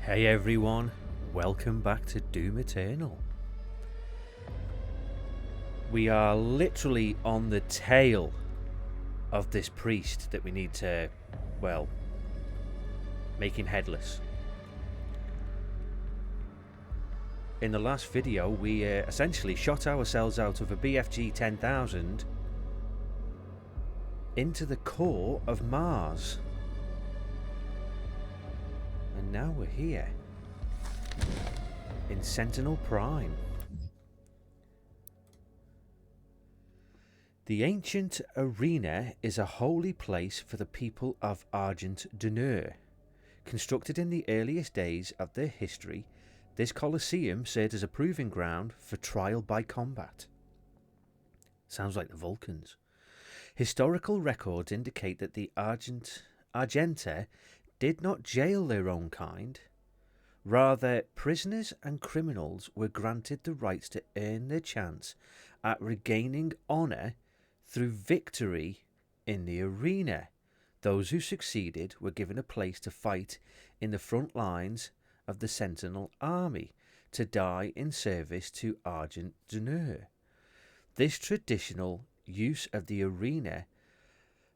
Hey everyone, welcome back to Doom Eternal. We are literally on the tail of this priest that we need to, well, make him headless. In the last video we essentially shot ourselves out of a BFG 10,000 into the core of Mars. And now we're here in Sentinel Prime. The ancient arena is a holy place for the people of Argent Dunur. Constructed in the earliest days of their history, this Colosseum served as a proving ground for trial by combat. Sounds like the Vulcans. Historical records indicate that the Argenta did not jail their own kind. Rather, prisoners and criminals were granted the rights to earn their chance at regaining honour through victory in the arena. Those who succeeded were given a place to fight in the front lines of the Sentinel army, to die in service to Argent Dunur. This traditional use of the arena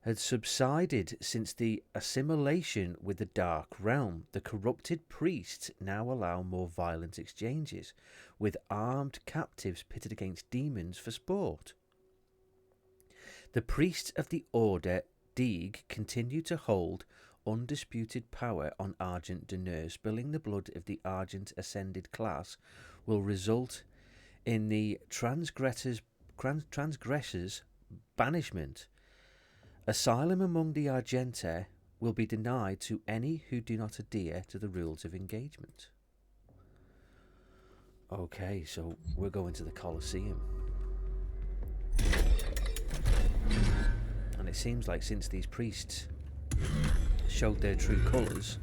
had subsided since the assimilation with the Dark Realm. The corrupted priests now allow more violent exchanges, with armed captives pitted against demons for sport. The priests of the Order Deeg continue to hold undisputed power on Argent Dunur. Spilling the blood of the Argent Ascended class will result in the transgressors' banishment. Asylum among the Argenta will be denied to any who do not adhere to the rules of engagement. Okay, so we're going to the Colosseum. And it seems like since these priests showed their true colours,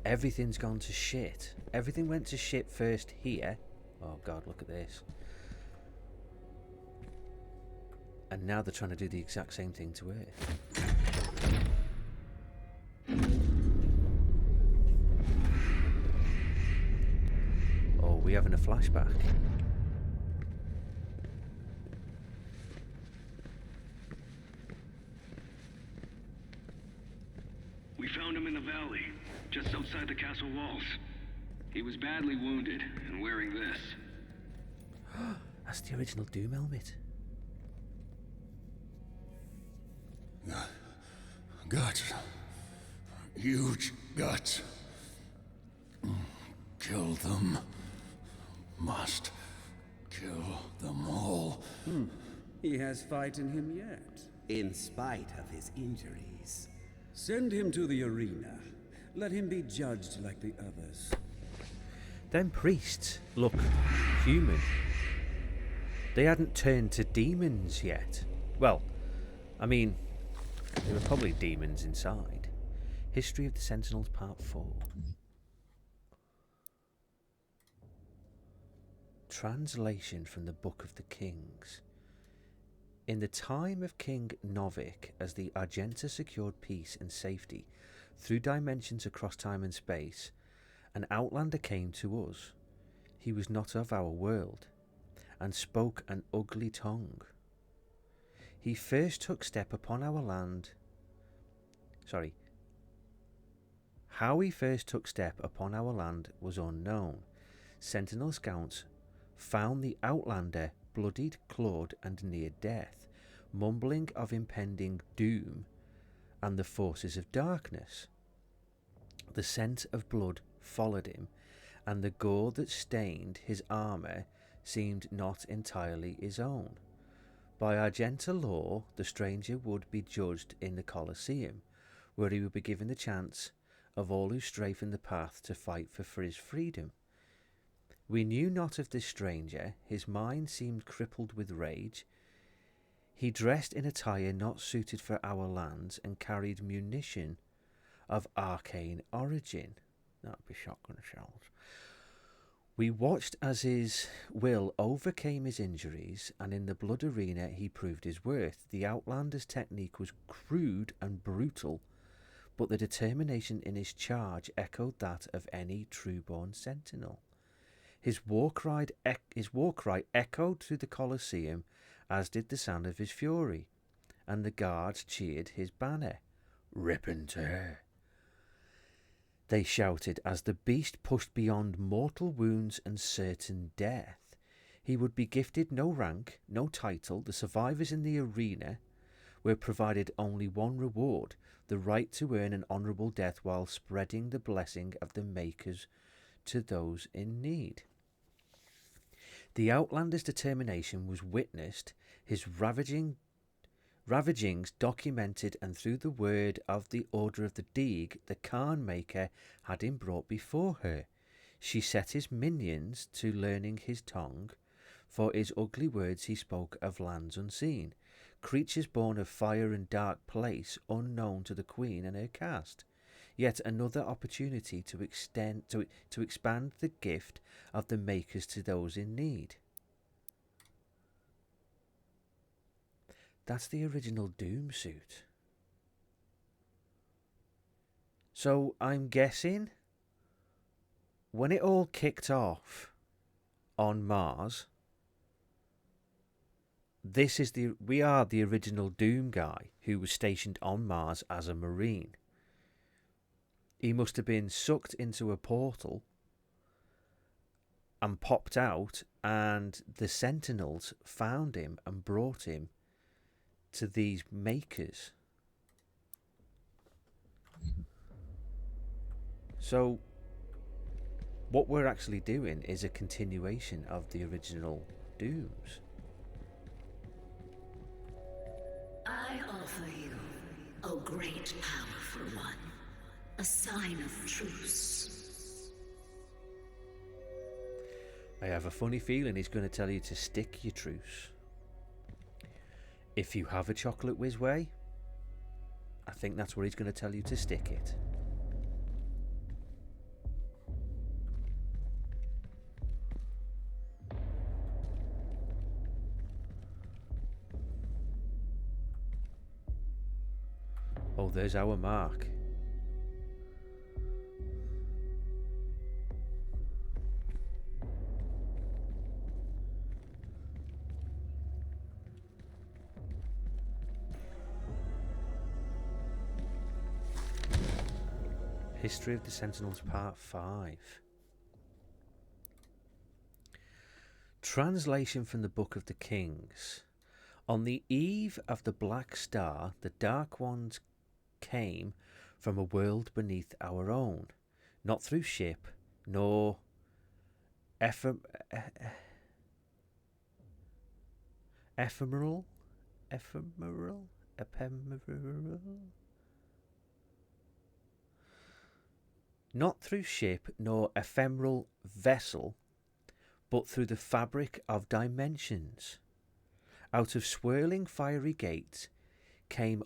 everything's gone to shit. Everything went to shit first here. Oh god, look at this. And now they're trying to do the exact same thing to Earth. Oh, we're having a flashback. We found him in the valley, just outside the castle walls. He was badly wounded and wearing this. That's the original Doom helmet. Guts. Huge guts. Kill them. Must kill them all. He has fight in him yet. In spite of his injuries. Send him to the arena. Let him be judged like the others. Them priests look human. They hadn't turned to demons yet. Well, I mean, they were probably demons inside. History of the Sentinels Part 4. Translation from the Book of the Kings. In the time of King Novik, as the Argenta secured peace and safety through dimensions across time and space, an outlander came to us. He was not of our world, and spoke an ugly tongue. He first took step upon our land. How he first took step upon our land was unknown. Sentinel scouts found the outlander bloodied, clawed, and near death, mumbling of impending doom and the forces of darkness. The scent of blood followed him, and the gore that stained his armour seemed not entirely his own. By Argenta law, the stranger would be judged in the Colosseum, where he would be given the chance of all who stray from the path to fight for his freedom. We knew not of this stranger. His mind seemed crippled with rage. He dressed in attire not suited for our lands and carried munition of arcane origin. That'd be shotgun shells. We watched as his will overcame his injuries, and in the blood arena he proved his worth. The Outlander's technique was crude and brutal, but the determination in his charge echoed that of any true-born sentinel. His war cry echoed through the Colosseum, as did the sound of his fury, and the guards cheered his banner. "Rip and tear," they shouted, as the beast pushed beyond mortal wounds and certain death. He would be gifted no rank, no title. The survivors in the arena were provided only one reward: the right to earn an honourable death while spreading the blessing of the Makers to those in need. The Outlander's determination was witnessed, his ravagings documented, and through the word of the Order of the Deeg, the Khan Maker had him brought before her. She set his minions to learning his tongue. For his ugly words he spoke of lands unseen, creatures born of fire and dark place, unknown to the Queen and her caste. Yet another opportunity to expand the gift of the Makers to those in need. That's the original Doom suit. So I'm guessing when it all kicked off on Mars, we are the original Doom guy who was stationed on Mars as a Marine. He must have been sucked into a portal and popped out, and the Sentinels found him and brought him to these Makers. So what we're actually doing is a continuation of the original Dooms. I offer you, O great powerful one, a sign of truce. I have a funny feeling he's going to tell you to stick your truce. If you have a chocolate whiz way, I think that's where he's going to tell you to stick it. Oh, there's our mark. History of the Sentinels Part 5. Translation from the Book of the Kings. On the eve of the Black Star, the Dark Ones came from a world beneath our own, not through ship, nor ephemeral, not through ship nor ephemeral vessel, but through the fabric of dimensions. Out of swirling fiery gates came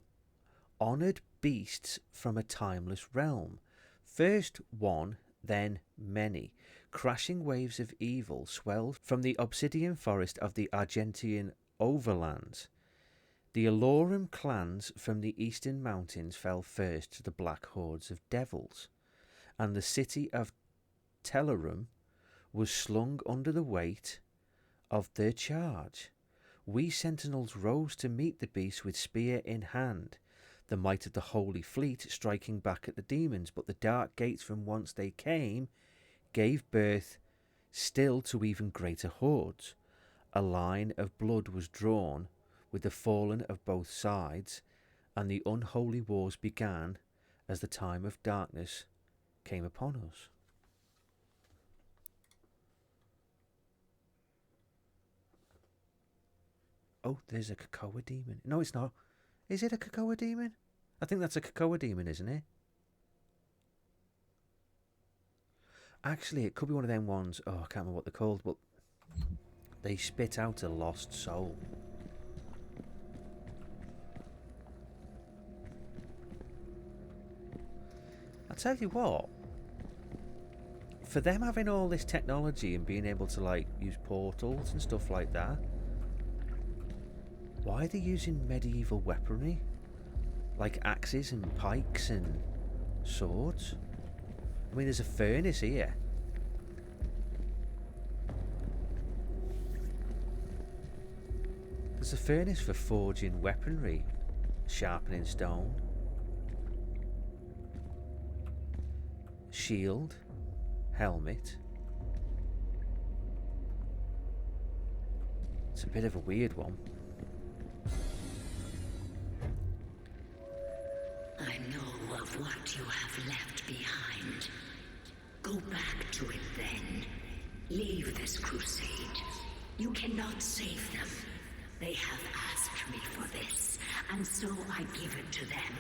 honoured beasts from a timeless realm. First one, then many. Crashing waves of evil swelled from the obsidian forest of the Argentian overlands. The Alorum clans from the eastern mountains fell first to the black hordes of devils, and the city of Telerum was slung under the weight of their charge. We sentinels rose to meet the beast with spear in hand, the might of the holy fleet striking back at the demons, but the dark gates from whence they came gave birth still to even greater hordes. A line of blood was drawn with the fallen of both sides, and the unholy wars began as the time of darkness came upon us. Oh, there's a Cocoa Demon. No, it's not. Is it a Cocoa Demon? I think that's a Cocoa Demon, isn't it? Actually, it could be one of them ones. Oh, I can't remember what they're called, but they spit out a lost soul. I'll tell you what. For them having all this technology and being able to, like, use portals and stuff like that, why are they using medieval weaponry? Like axes and pikes and Swords? I mean, there's a furnace here. There's a furnace for forging weaponry, sharpening stone. Shield, helmet. It's a bit of a weird one. I know of what you have left behind. Go back to it then. Leave this crusade. You cannot save them. They have asked me for this, and so I give it to them.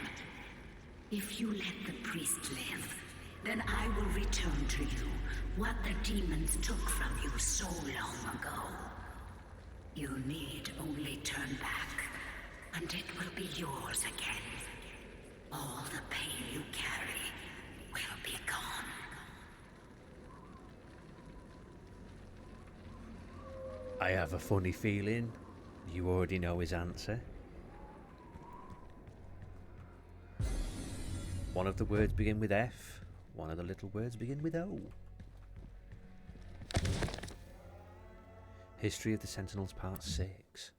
If you let the priest live, then I will return to you what the demons took from you so long ago. You need only turn back, and it will be yours again. All the pain you carry will be gone. I have a funny feeling you already know his answer. One of the words begin with F, one of the little words begin with O. History of the Sentinels Part 6.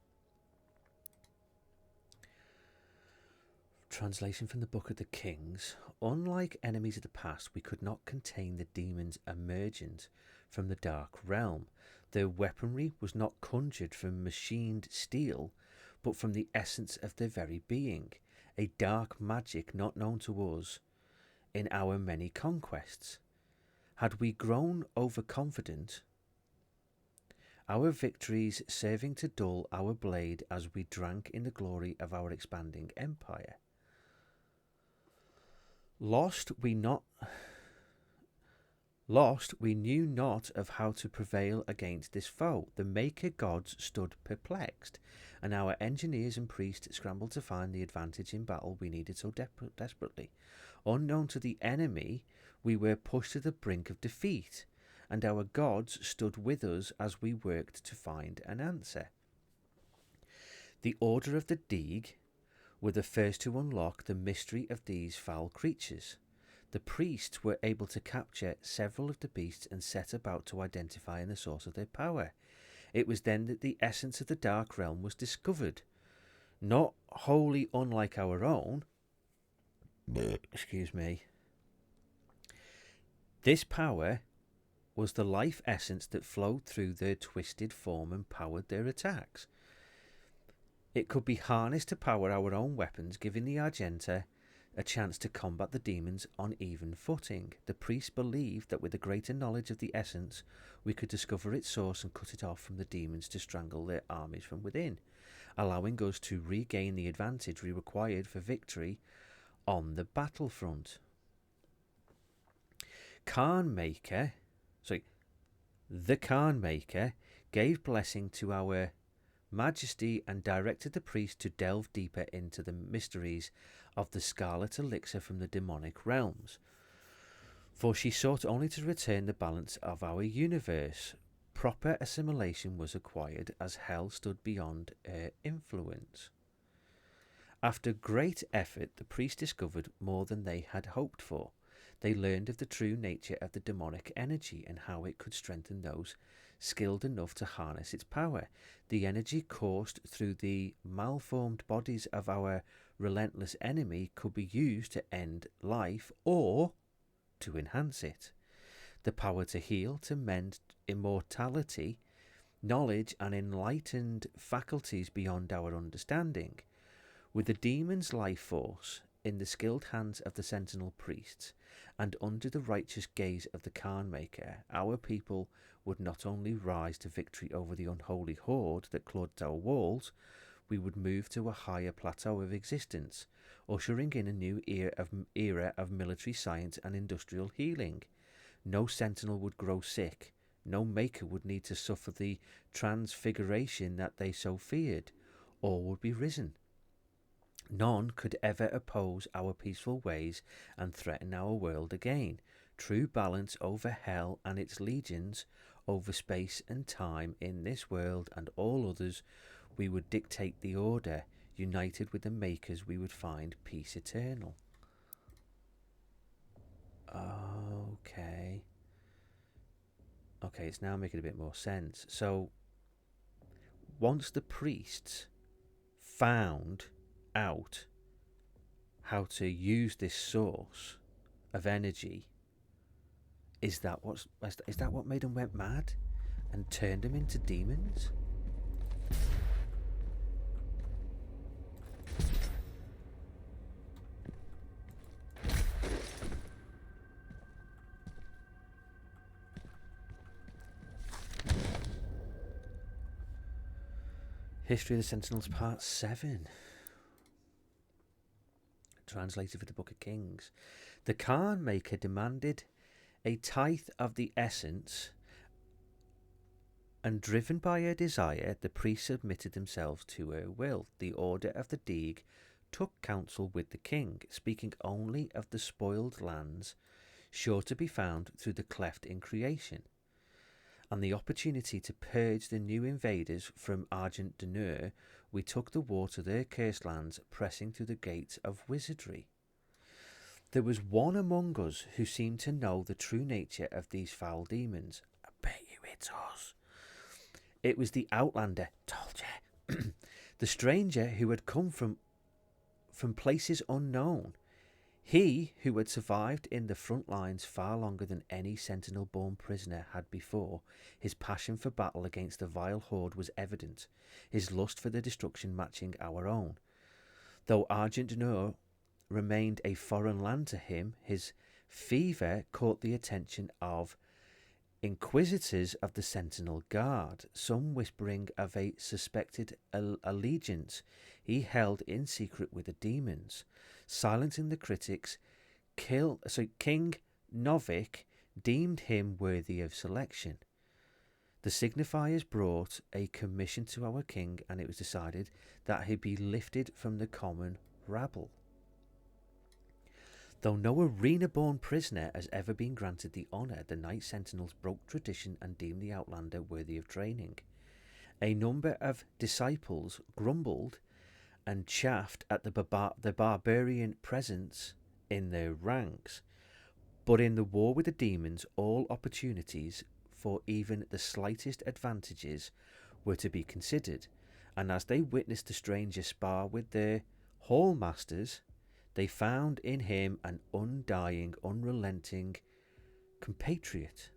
Translation from the Book of the Kings. Unlike enemies of the past, we could not contain the demons emergent from the dark realm. Their weaponry was not conjured from machined steel, but from the essence of their very being, a dark magic not known to us in our many conquests. Had we grown overconfident, our victories serving to dull our blade as we drank in the glory of our expanding empire? Lost, we knew not of how to prevail against this foe. The Maker gods stood perplexed, and our engineers and priests scrambled to find the advantage in battle we needed so desperately. Unknown to the enemy, we were pushed to the brink of defeat, and our gods stood with us as we worked to find an answer. The Order of the Dig were the first to unlock the mystery of these foul creatures. The priests were able to capture several of the beasts and set about to identify the source of their power. It was then that the essence of the Dark Realm was discovered. Not wholly unlike our own. Excuse me. This power was the life essence that flowed through their twisted form and powered their attacks. It could be harnessed to power our own weapons, giving the Argenta a chance to combat the demons on even footing. The priests believed that with a greater knowledge of the essence, we could discover its source and cut it off from the demons to strangle their armies from within, allowing us to regain the advantage we required for victory on the battlefront. The Khan Maker gave blessing to our Majesty and directed the priest to delve deeper into the mysteries of the scarlet elixir from the demonic realms, for she sought only to return the balance of our universe. Proper assimilation was acquired as hell stood beyond her influence. After great effort, the priest discovered more than they had hoped for. They learned of the true nature of the demonic energy and how it could strengthen those skilled enough to harness its power. The energy coursed through the malformed bodies of our relentless enemy could be used to end life or to enhance it. The power to heal, to mend immortality, knowledge and enlightened faculties beyond our understanding. With the demon's life force in the skilled hands of the Sentinel priests, and under the righteous gaze of the Khan Maker, our people would not only rise to victory over the unholy horde that clogged our walls, we would move to a higher plateau of existence, ushering in a new era of military science and industrial healing. No Sentinel would grow sick, no Maker would need to suffer the transfiguration that they so feared, all would be risen. None could ever oppose our peaceful ways and threaten our world again. True balance over hell and its legions, over space and time in this world and all others, we would dictate the order. United with the Makers, we would find peace eternal. Okay. Okay, it's now making a bit more sense. So, once the priests found out how to use this source of energy, is that what made them went mad and turned them into demons? History of the Sentinels Part 7. Translated for the Book of Kings. The Khan Maker demanded a tithe of the essence, and driven by her desire, the priests submitted themselves to her will. The order of the Dig took counsel with the king, speaking only of the spoiled lands sure to be found through the cleft in creation, and the opportunity to purge the new invaders from Argent Deneur. We took the war to their cursed lands, pressing through the gates of wizardry. There was one among us who seemed to know the true nature of these foul demons. I bet you it's us. It was the Outlander, told you. The stranger who had come from places unknown. He who had survived in the front lines far longer than any Sentinel-born prisoner had before. His passion for battle against the vile horde was evident, his lust for the destruction matching our own. Though Argent Deneur remained a foreign land to him, his fever caught the attention of inquisitors of the Sentinel Guard, some whispering of a suspected allegiance he held in secret with the demons. Silencing the critics, King Novik deemed him worthy of selection. The signifiers brought a commission to our king, and it was decided that he be lifted from the common rabble. Though no arena-born prisoner has ever been granted the honour, the Knight Sentinels broke tradition and deemed the Outlander worthy of training. A number of disciples grumbled and chaffed at the barbarian presence in their ranks, but in the war with the demons, all opportunities for even the slightest advantages were to be considered, and as they witnessed the stranger spar with their hall masters, they found in him an undying, unrelenting compatriot.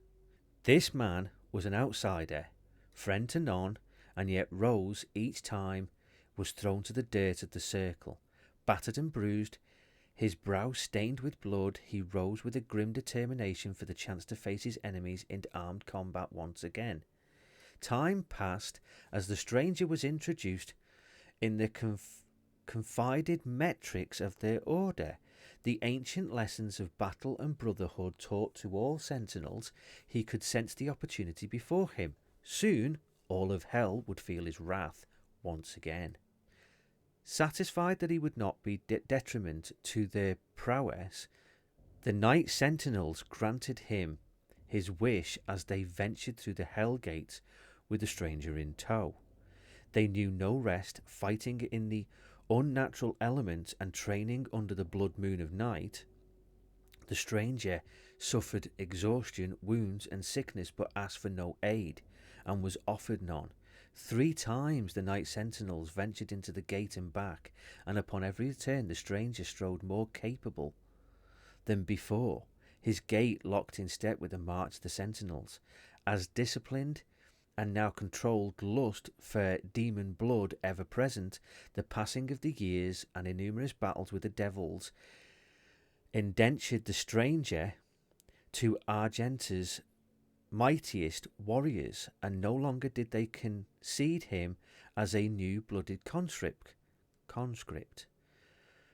This man was an outsider, friend to none, and yet rose each time was thrown to the dirt of the circle. Battered and bruised, his brow stained with blood, he rose with a grim determination for the chance to face his enemies in armed combat once again. Time passed as the stranger was introduced in the confided metrics of their order, the ancient lessons of battle and brotherhood taught to all sentinels. He could sense the opportunity before him. Soon all of hell would feel his wrath once again. Satisfied that he would not be detriment to their prowess, the Knight Sentinels granted him his wish as they ventured through the hell gates with the stranger in tow. They knew no rest, fighting in the unnatural element and training under the blood moon of night. The stranger suffered exhaustion, wounds and sickness, but asked for no aid and was offered none. 3 times the Knight Sentinels ventured into the gate and back, and upon every return the stranger strode more capable than before, his gait locked in step with the march of the Sentinels. As disciplined and now controlled lust for demon blood ever present, the passing of the years and innumerous battles with the devils indentured the stranger to Argenta's mightiest warriors, and no longer did they concede him as a new-blooded conscript.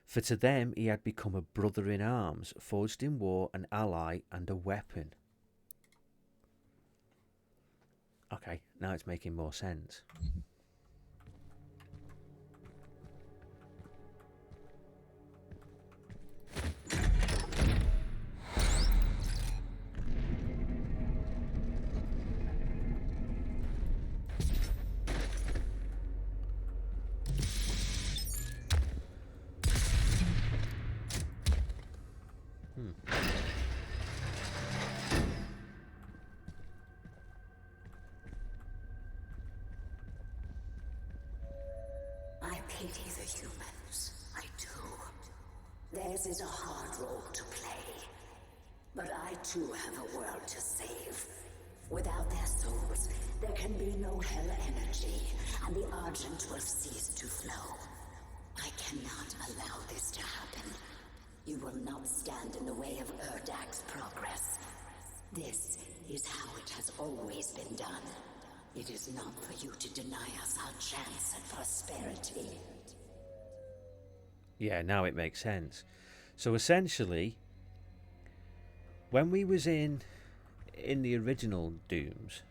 For to them he had become a brother in arms, forged in war, an ally and a weapon. Okay, now it's making more sense. pity the humans. I do. Theirs is a hard role to play. But I too have a world to save. Without their souls, there can be no hell energy, and the Argent will cease to flow. I cannot allow this to happen. You will not stand in the way of Erdak's progress. This is how it has always been done. It is not for you to deny us our chance at prosperity. Yeah, now it makes sense. So essentially, when we was in the original Dooms,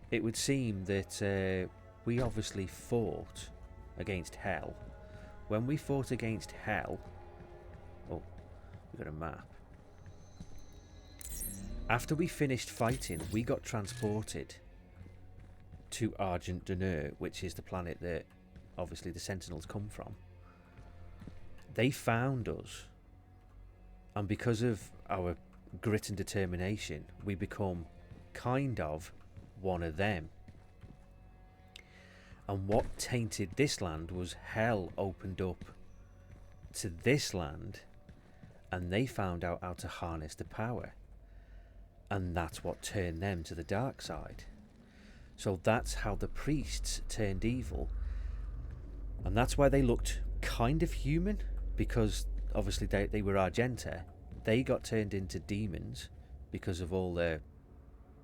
it would seem that we obviously fought against Hell. When we fought against Hell... Oh, we got a map. After we finished fighting, we got transported to Argent D'Nur, which is the planet that obviously the Sentinels come from. They found us, and because of our grit and determination, we become kind of one of them. And what tainted this land was Hell opened up to this land, and they found out how to harness the power. And that's what turned them to the dark side. So that's how the priests turned evil. And that's why they looked kind of human, because obviously they were Argenta. They got turned into demons because of all their,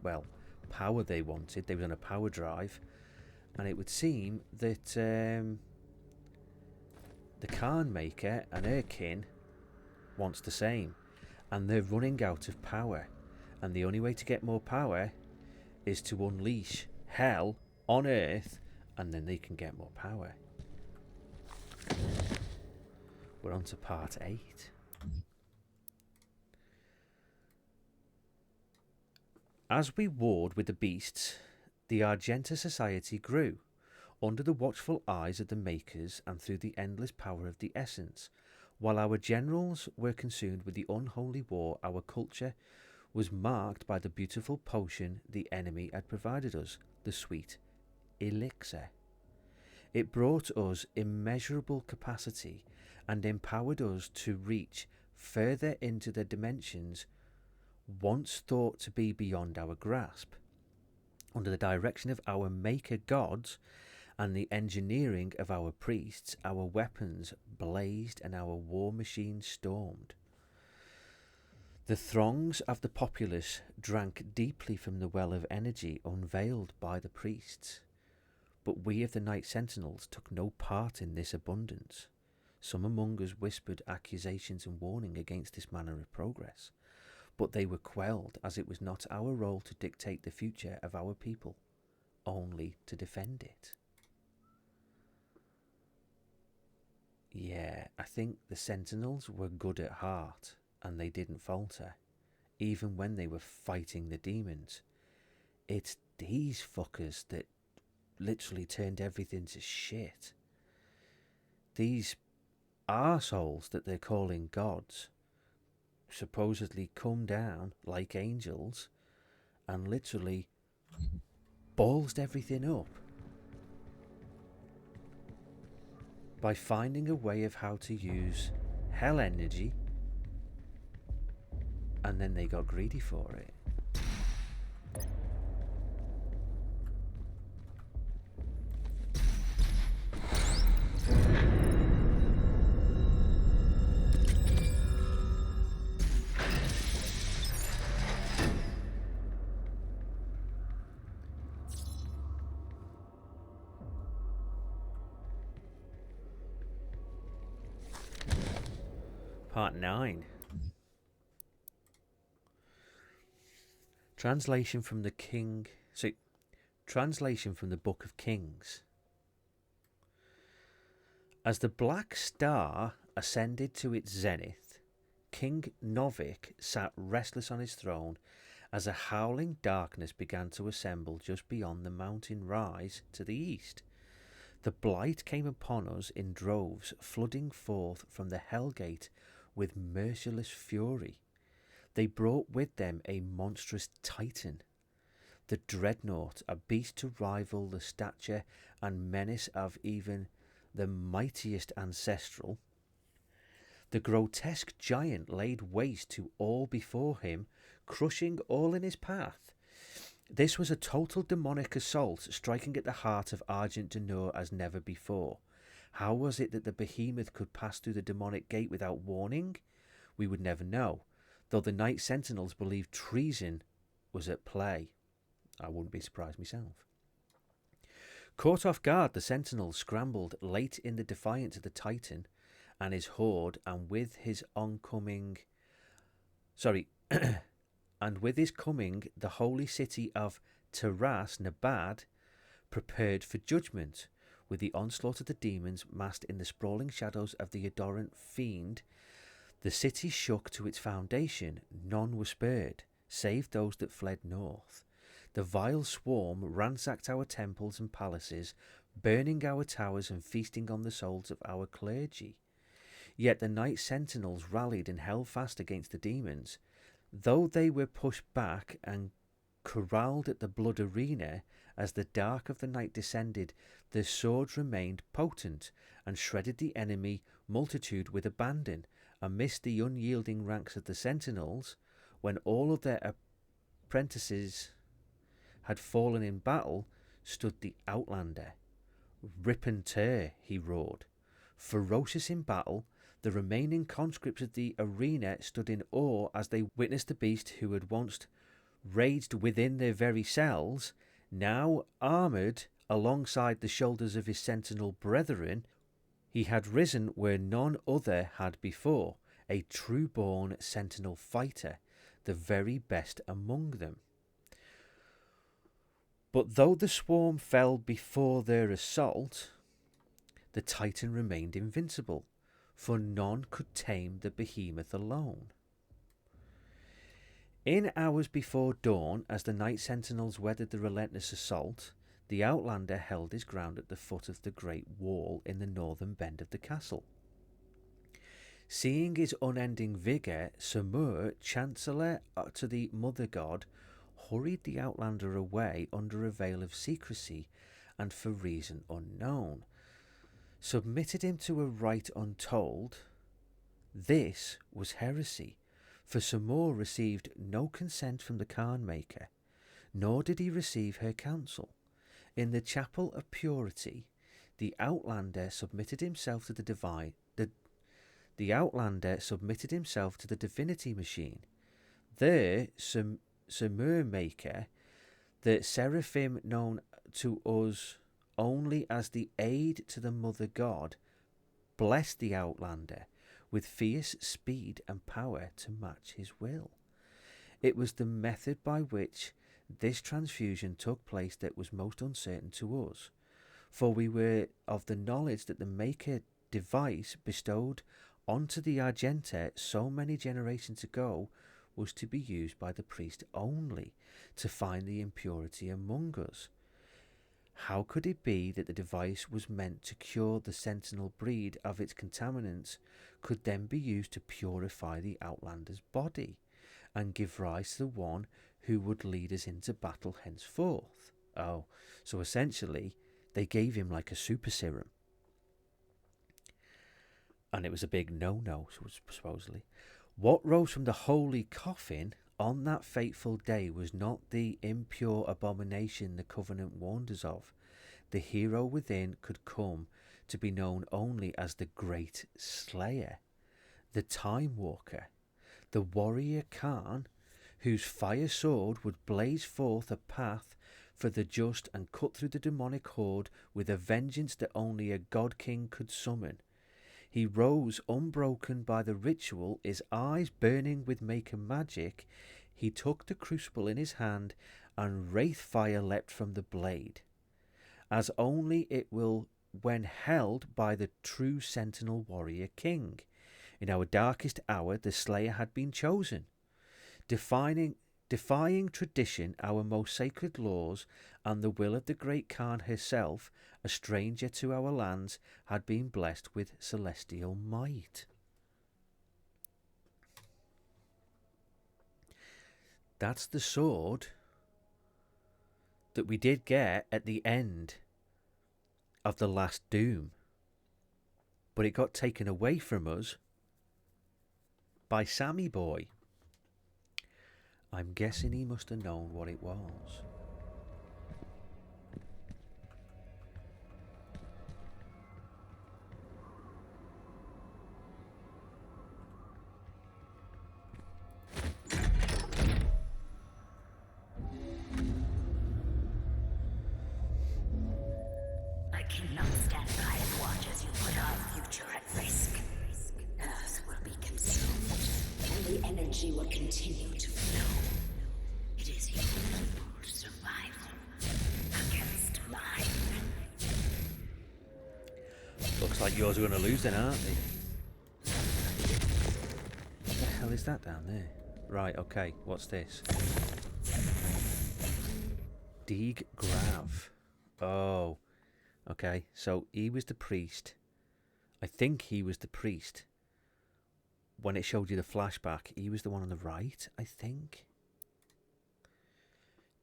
well, power they wanted. They were on a power drive. And it would seem that the Khan Maker and her kin wants the same. And they're running out of power. And the only way to get more power is to unleash Hell on Earth, and then they can get more power. We're on to part 8. As we warred with the beasts, the Argenta society grew, under the watchful eyes of the Makers and through the endless power of the Essence. While our generals were consumed with the unholy war, our culture was marked by the beautiful potion the enemy had provided us, the sweet elixir. It brought us immeasurable capacity and empowered us to reach further into the dimensions once thought to be beyond our grasp. Under the direction of our maker gods and the engineering of our priests, our weapons blazed and our war machines stormed. The throngs of the populace drank deeply from the well of energy unveiled by the priests. But we of the Night Sentinels took no part in this abundance. Some among us whispered accusations and warning against this manner of progress, but they were quelled, as it was not our role to dictate the future of our people, only to defend it. Yeah, I think the Sentinels were good at heart, and they didn't falter, even when they were fighting the demons. It's these fuckers that literally turned everything to shit. These arseholes that they're calling gods supposedly come down like angels and literally ballsed everything up by finding a way of how to use hell energy, and then they got greedy for it. Part 9. Translation from the Book of Kings. As the Black Star ascended to its zenith, King Novik sat restless on his throne as a howling darkness began to assemble just beyond the mountain rise to the east. The blight came upon us in droves, flooding forth from the Hellgate with merciless fury. They brought with them a monstrous titan. The dreadnought, a beast to rival the stature and menace of even the mightiest ancestral. The grotesque giant laid waste to all before him, crushing all in his path. This was a total demonic assault, striking at the heart of Argent D'Nur as never before. How was it that the behemoth could pass through the demonic gate without warning? We would never know, though the Knight Sentinels believed treason was at play. I wouldn't be surprised myself. Caught off guard, the Sentinels scrambled late in the defiance of the Titan and his horde, and with his oncoming... and with his coming, the holy city of Taras Nabad prepared for judgment. With the onslaught of the demons massed in the sprawling shadows of the adorant fiend, the city shook to its foundation. None were spared, save those that fled north. The vile swarm ransacked our temples and palaces, burning our towers and feasting on the souls of our clergy. Yet the Knight Sentinels rallied and held fast against the demons. Though they were pushed back and corralled at the blood arena, as the dark of the night descended, their swords remained potent and shredded the enemy multitude with abandon. Amidst the unyielding ranks of the Sentinels, when all of their apprentices had fallen in battle, stood the Outlander. Rip and tear, he roared. Ferocious in battle, the remaining conscripts of the arena stood in awe as they witnessed the beast who had once raged within their very cells, now armoured alongside the shoulders of his sentinel brethren. He had risen where none other had before, a true-born sentinel fighter, the very best among them. But though the swarm fell before their assault, the Titan remained invincible, for none could tame the behemoth alone. In hours before dawn, as the Night Sentinels weathered the relentless assault, the Outlander held his ground at the foot of the great wall in the northern bend of the castle. Seeing his unending vigour, Samur, Chancellor to the Mother God, hurried the Outlander away under a veil of secrecy and for reason unknown. Submitted him to a rite untold. This was heresy, for Samur received no consent from the Khan Maker, nor did he receive her counsel. In the chapel of purity, the Outlander submitted himself to the divine. The Outlander submitted himself to the divinity machine. There, Samur Maker, the seraphim known to us only as the aid to the Mother God, blessed the Outlander with fierce speed and power to match his will. It was the method by which this transfusion took place that was most uncertain to us, for we were of the knowledge that the Maker device bestowed onto the Argenta so many generations ago was to be used by the priest only to find the impurity among us. How could it be that the device was meant to cure the sentinel breed of its contaminants could then be used to purify the Outlander's body and give rise to the one who would lead us into battle henceforth? Oh, so essentially they gave him like a super serum. And it was a big no-no, supposedly. What rose from the holy coffin on that fateful day was not the impure abomination the Covenant warned us of. The hero within could come to be known only as the Great Slayer, the Time Walker, the warrior Khan, whose fire sword would blaze forth a path for the just and cut through the demonic horde with a vengeance that only a god king could summon. He rose unbroken by the ritual, his eyes burning with Maker magic. He took the crucible in his hand, and wraith fire leapt from the blade, as only it will when held by the true sentinel warrior king. In our darkest hour the Slayer had been chosen, defying tradition, our most sacred laws, and the will of the great Khan herself. A stranger to our lands, had been blessed with celestial might. That's the sword that we did get at the end of the last Doom. But it got taken away from us by Sammy Boy. I'm guessing he must have known what it was. I cannot stand by and watch as you put our future at risk. Earth will be consumed, and the energy will continue to flow. It is your survival against mine. Looks like yours are going to lose then, aren't they? What the hell is that down there? Right, okay, what's this? Deeg Grav. Oh, okay, so he was the priest. I think he was the priest. When it showed you the flashback, he was the one on the right, I think.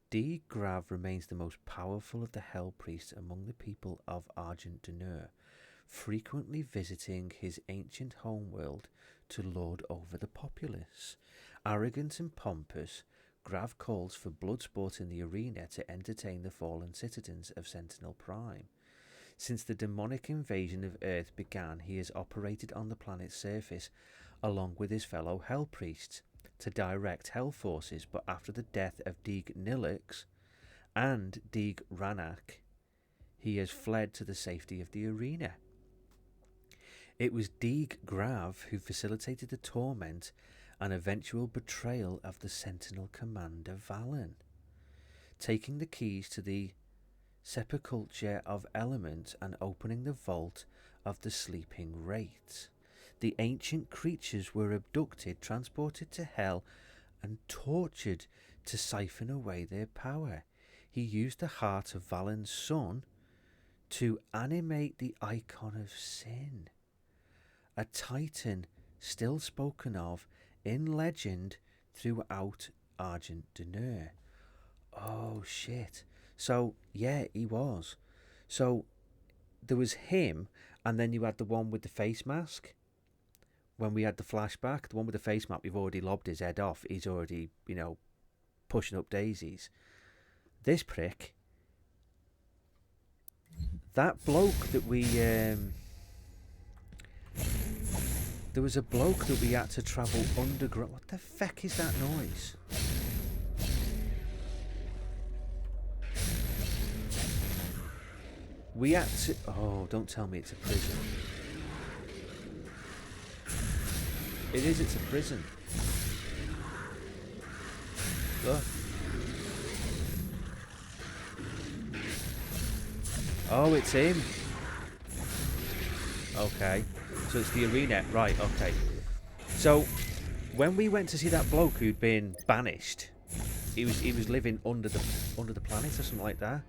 Deeg Grav remains the most powerful of the Hell Priests among the people of Argent Dunur, frequently visiting his ancient homeworld to lord over the populace. Arrogant and pompous, Grav calls for blood sport in the arena to entertain the fallen citizens of Sentinel Prime. Since the demonic invasion of Earth began, he has operated on the planet's surface along with his fellow Hell Priests to direct Hell forces, but after the death of Deeg Nilix and Deeg Ranak, he has fled to the safety of the arena. It was Deeg Grav who facilitated the torment and eventual betrayal of the Sentinel commander Valen, taking the keys to the sepulchre of elements and opening the vault of the sleeping wraiths. The ancient creatures were abducted, transported to hell, and tortured to siphon away their power. He used the heart of Valen's son to animate the icon of sin, a titan still spoken of in legend throughout Argent Dunur. Oh shit. So yeah, he was. So there was him, and then you had the one with the face mask. When we had the flashback, the one with the face mask, we've already lobbed his head off. He's already, you know, pushing up daisies. This prick, that bloke that we there was a bloke that we had to travel underground. What the feck is that noise? We had to... Oh, don't tell me it's a prison. It is, it's a prison. Look. Oh, it's him. Okay. So it's the arena. Right, okay. So, when we went to see that bloke who'd been banished, he was living under the planet or something like that.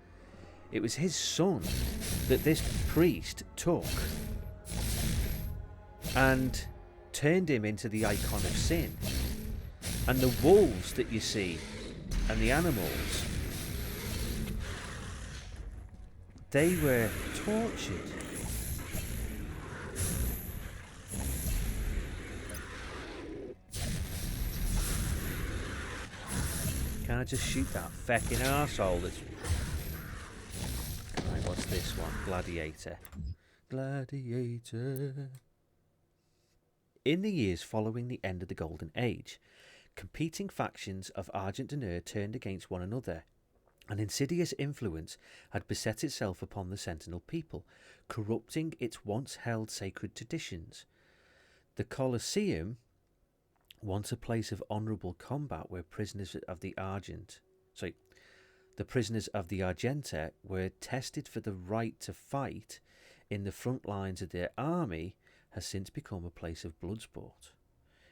It was his son that this priest took and turned him into the icon of sin. And the wolves that you see and the animals, they were tortured. Can I just shoot that fecking arsehole that's... Right, what's this one? Gladiator. Gladiator. In the years following the end of the Golden Age, competing factions of Argent Dunur turned against one another. An insidious influence had beset itself upon the Sentinel people, corrupting its once held sacred traditions. The Colosseum, once a place of honourable combat where prisoners of the prisoners of the Argenta were tested for the right to fight in the front lines of their army, has since become a place of blood sport.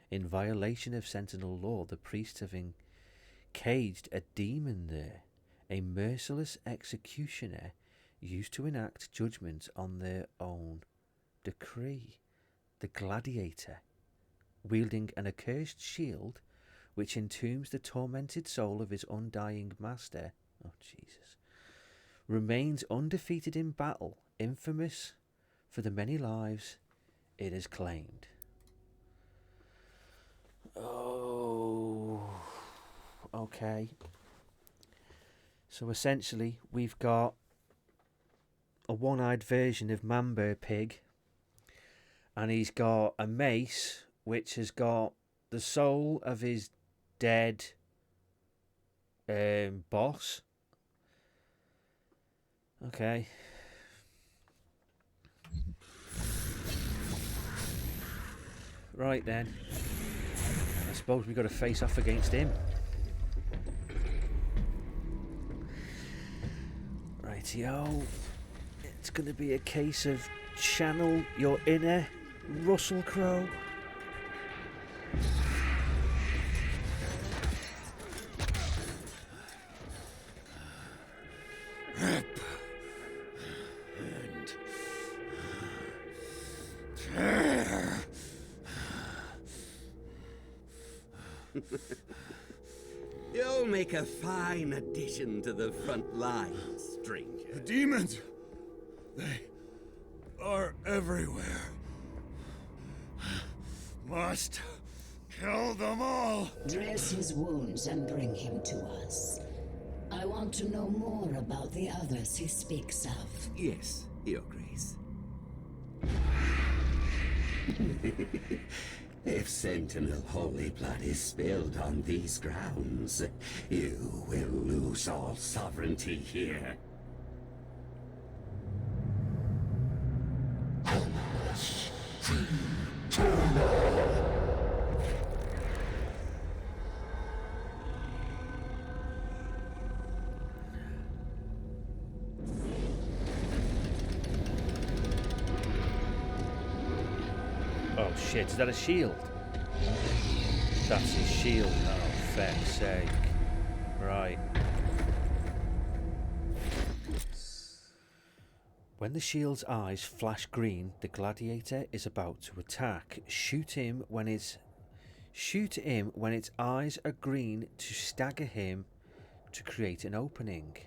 In violation of Sentinel law, the priests have encaged a demon there, a merciless executioner used to enact judgment on their own decree. The Gladiator, wielding an accursed shield which entombs the tormented soul of his undying master, oh Jesus, remains undefeated in battle, infamous for the many lives it has claimed. Oh, okay. So essentially, we've got a one-eyed version of Manbear Pig, and he's got a mace which has got the soul of his dead boss. Okay. Right then. I suppose we've got to face off against him. Rightio. It's going to be a case of channel your inner Russell Crowe. Rip and tear. You'll make a fine addition to the front lines, stranger. The demons, they are everywhere. Must kill them all. Dress his wounds and bring him to us. I want to know more about the others he speaks of. Yes, Your Grace. If Sentinel holy blood is spilled on these grounds, you will lose all sovereignty here. Oh shit, is that a shield? That's his shield. Oh, feck's sake. Right. When the shield's eyes flash green, the gladiator is about to attack. Shoot him when its eyes are green to stagger him to create an opening.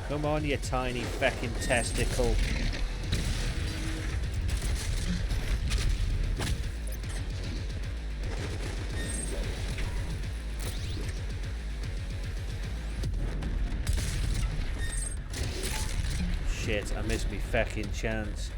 Come on, you tiny feckin' testicle. Shit, I missed me feckin' chance.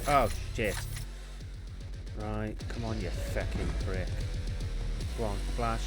Oh, shit. Right, come on, you fucking prick. Go on, flash.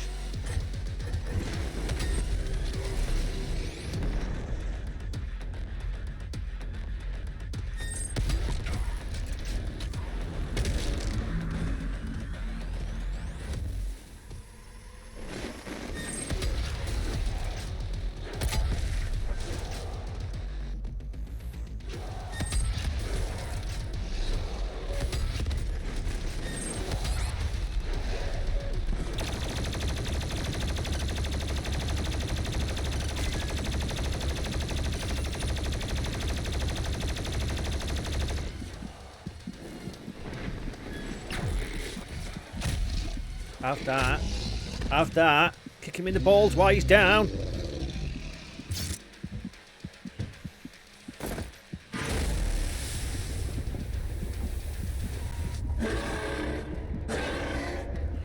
Have that. Have that. Kick him in the balls while he's down.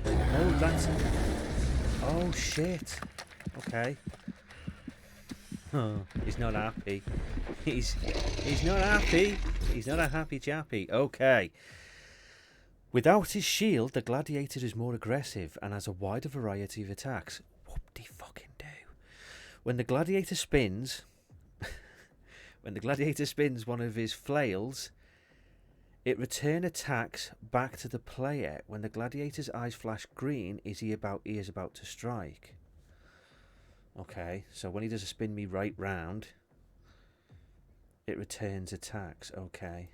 Oh, that's... Oh, shit. Okay. Oh, he's not happy. He's not happy. He's not a happy chappy. Okay. Without his shield, the Gladiator is more aggressive and has a wider variety of attacks. Whoop-de-fucking-do. When the Gladiator spins... when the Gladiator spins one of his flails, it return attacks back to the player. When the Gladiator's eyes flash green, he is about to strike. Okay, so when he does a spin me right round, it returns attacks. Okay.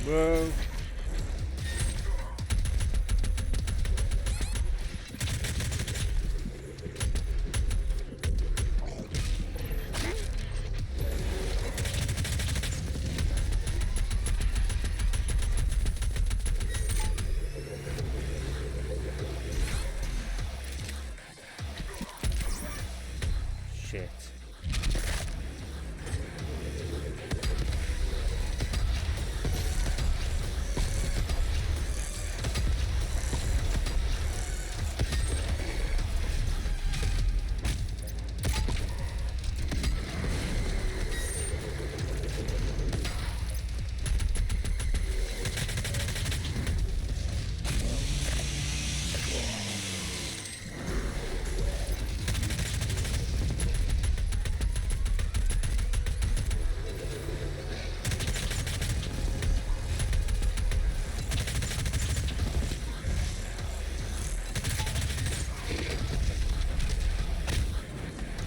Whoa. Shit.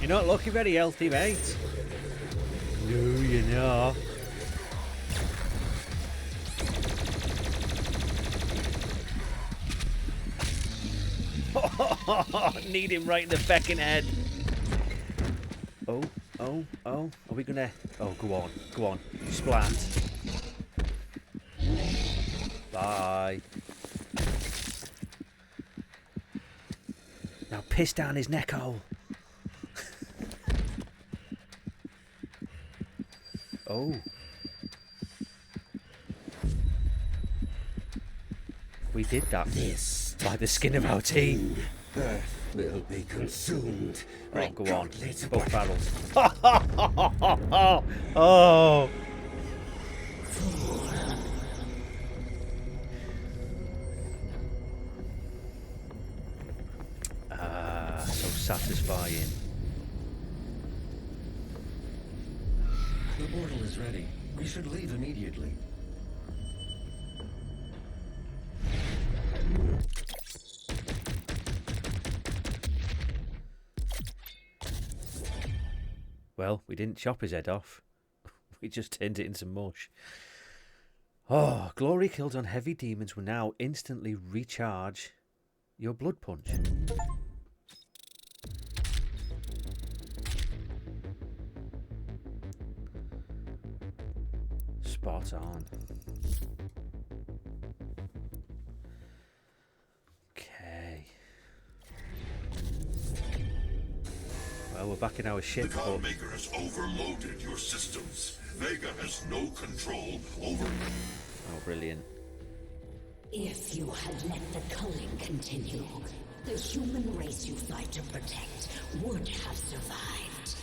You're not looking very healthy, mate. No, you're not. Need him right in the feckin' head. Oh. Are we gonna... Oh, go on. Splat. Bye. Now piss down his neck hole. Oh. We did that. This by the skin of our teeth. Earth will be consumed. Oh, go on. Godless Both barrels. Oh. Ah, so satisfying. The portal is ready. We should leave immediately. Well, we didn't chop his head off. We just turned it into mush. Oh, glory kills on heavy demons will now instantly recharge your blood punch. Spot on. Okay. Well, we're back in our ship. The car maker has overloaded your systems. Vega has no control over... Oh, brilliant. If you had let the culling continue, the human race you fight to protect would have survived.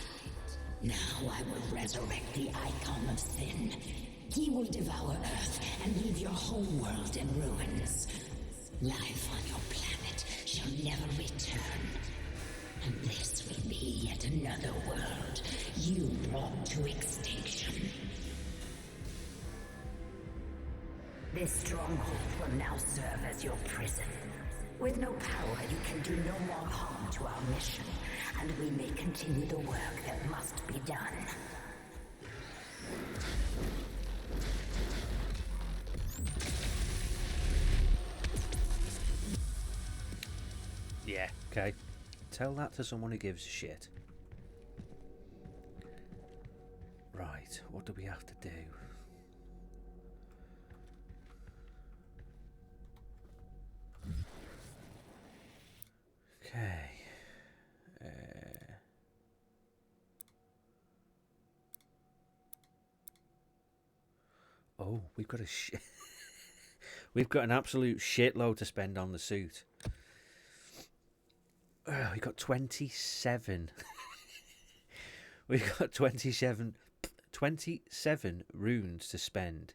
Now I will resurrect the icon of sin. He will devour Earth and leave your whole world in ruins. Life on your planet shall never return. And this will be yet another world you brought to extinction. This stronghold will now serve as your prison. With no power, you can do no more harm to our mission, and we may continue the work that must be done. Yeah, okay. Tell that to someone who gives a shit. Right, what do we have to do? Okay. Oh, we've got a we've got an absolute shitload to spend on the suit. We got 27. We've got 27 runes to spend.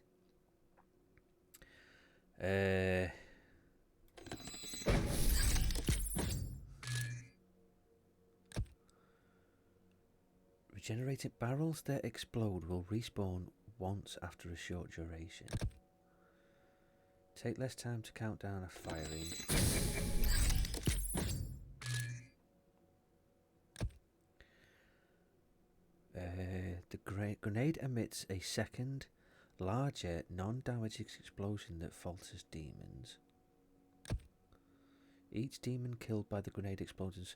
Regenerated barrels that explode will respawn once after a short duration. Take less time to count down a firing. The grenade emits a second, larger, non-damaging explosion that falters demons. Each demon killed by the grenade explosions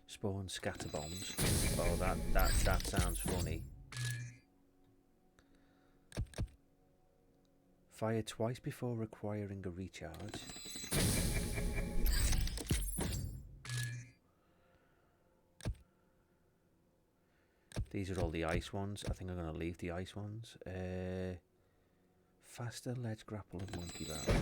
spawns scatter bombs. Oh, that sounds funny. Fire twice before requiring a recharge. These are all the ice ones. I think I'm going to leave the ice ones. Faster ledge grapple and monkey barrel.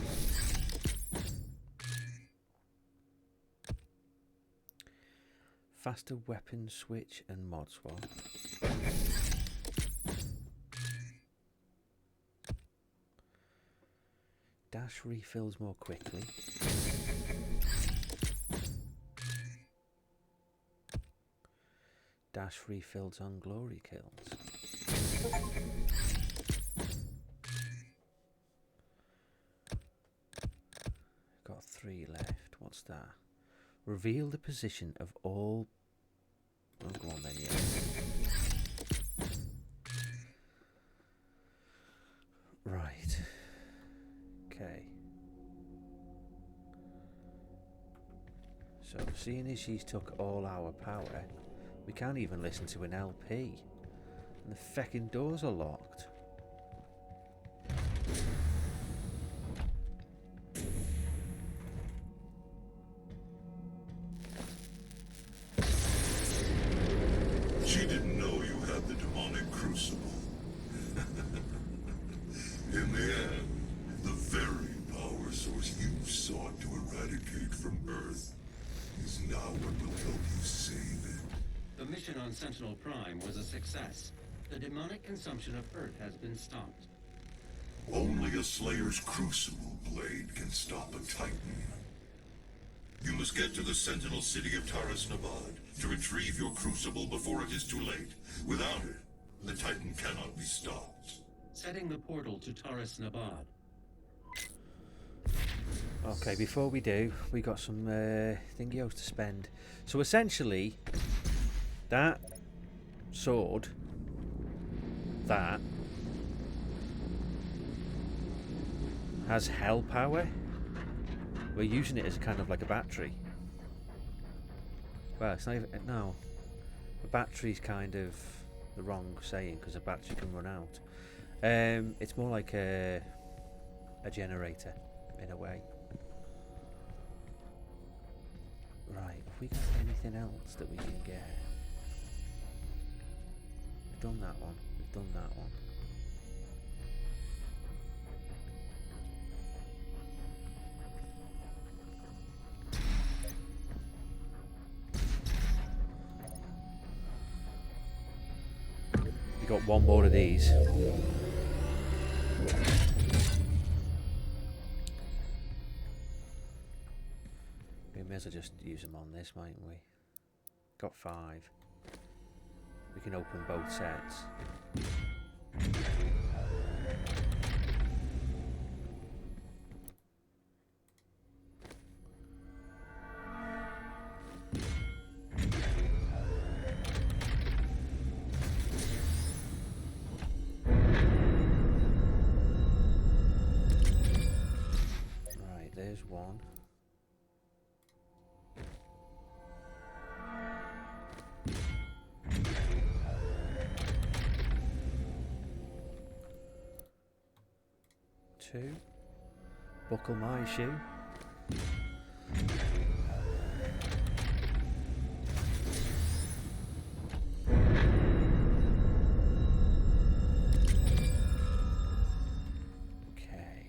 Faster weapon switch and mod swap. Dash refills more quickly. Dash refills on glory kills. Got 3 left. What's that? Reveal the position of all... Oh, go on then, yeah. Right. Okay. So, seeing as she's took all our power, we can't even listen to an LP. And the feckin' doors are locked. She didn't know you had the demonic Crucible. In the end, the very power source you sought to eradicate from Earth is now what will help you save it. The mission on Sentinel Prime was a success. The demonic consumption of Earth has been stopped. Only a Slayer's Crucible blade can stop a Titan. You must get to the Sentinel city of Taras Nabad to retrieve your Crucible before it is too late. Without it, the Titan cannot be stopped. Setting the portal to Taras Nabad. Okay, before we do, we got some thingios to spend. So essentially, that sword, that Has hell power. We're using it as kind of like a battery. Well, it's not even, no. A battery's kind of the wrong saying because a battery can run out. It's more like a generator in a way. Right, have we got anything else that we can get? We've done that one. We've done that one. We got one more of these. We may as well just use them on this, mightn't we? Got 5. We can open both sets. Right, there's one. Two. Buckle my shoe. Okay.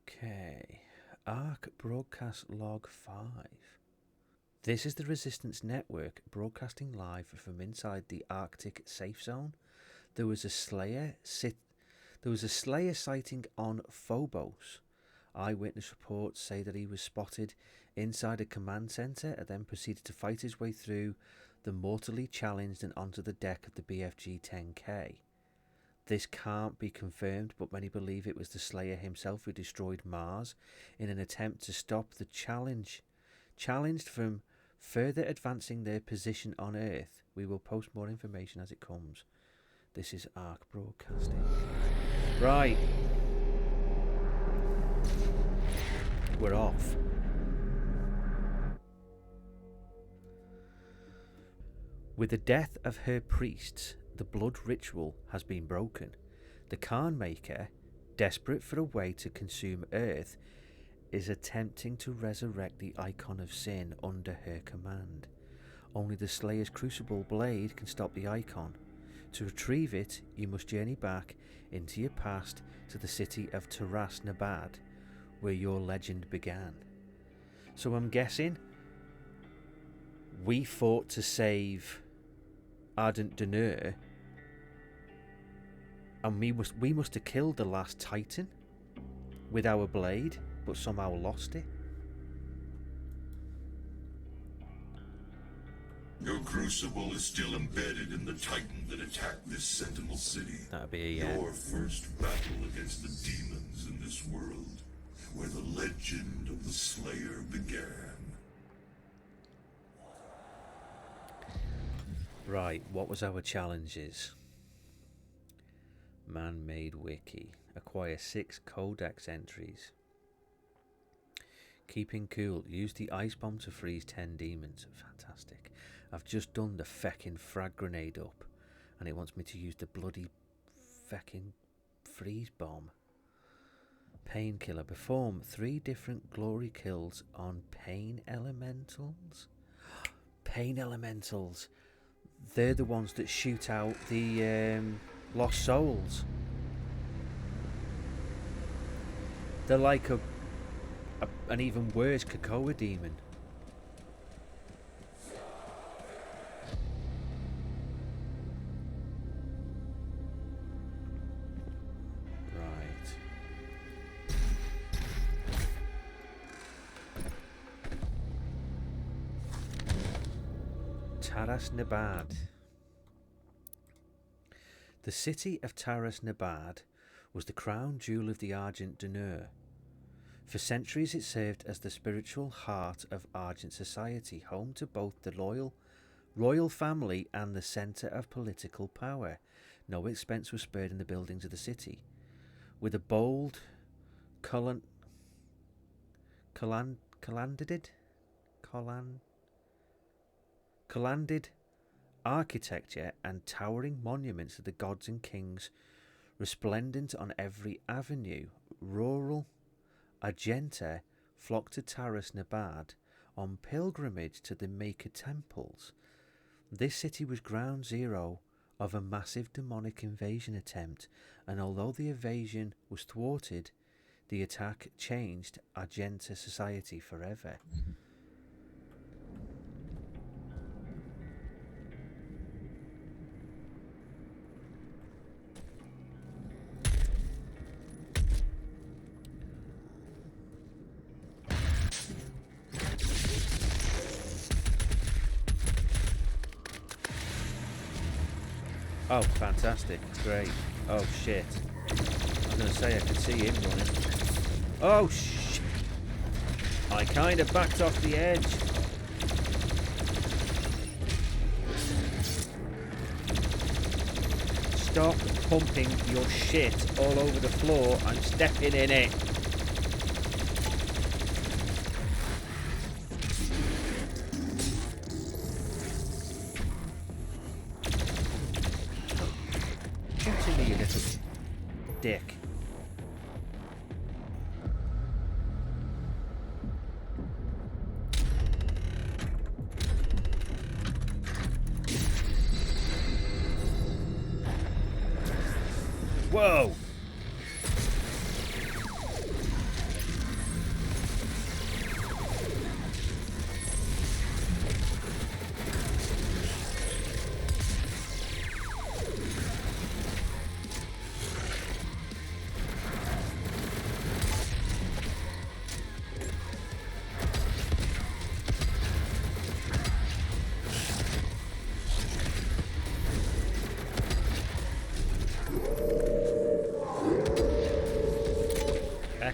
Okay. Arc Broadcast Log 5. This is the Resistance Network broadcasting live from inside the Arctic safe zone. There was a Slayer sighting on Phobos. Eyewitness reports say that he was spotted inside a command center and then proceeded to fight his way through the mortally challenged and onto the deck of the BFG-10K. This can't be confirmed, but many believe it was the Slayer himself who destroyed Mars in an attempt to stop the challenged from further advancing their position on Earth. We will post more information as it comes. This is Arc Broadcasting. Right. We're off. With the death of her priests, the blood ritual has been broken. The Khan Maker, desperate for a way to consume Earth, is attempting to resurrect the icon of sin under her command. Only the Slayer's Crucible blade can stop the icon. To retrieve it, you must journey back into your past to the city of Taras Nabad, where your legend began. So I'm guessing we fought to save Ardent Dunur, and we must have killed the last Titan with our blade, but somehow lost it. Your Crucible is still embedded in the Titan that attacked this Sentinel City. That'd be your first battle against the demons in this world, where the legend of the Slayer began. Right, what was our challenges? Man-made wiki. Acquire 6 codex entries. Keeping cool. Use the ice bomb to freeze 10 demons. Fantastic. I've just done the feckin' frag grenade up, and it wants me to use the bloody feckin' freeze bomb. Painkiller. Perform 3 different glory kills on pain elementals. Pain elementals. They're the ones that shoot out the lost souls. They're like an even worse Krakoa demon. Right. Taras Nabad. The city of Taras Nabad was the crown jewel of the Argent Dunur. For centuries it served as the spiritual heart of Argent society, home to both the royal family and the centre of political power. No expense was spared in the buildings of the city. With a bold, collanded architecture and towering monuments of the gods and kings resplendent on every avenue, rural Argenta flocked to Taras Nabad on pilgrimage to the Maker temples. This city was ground zero of a massive demonic invasion attempt, and although the invasion was thwarted, the attack changed Argenta society forever. Oh, fantastic. Great. Oh, shit. I was going to say I could see him running. Oh, shit. I kind of backed off the edge. Stop pumping your shit all over the floor. I'm stepping in it. Dick. Whoa!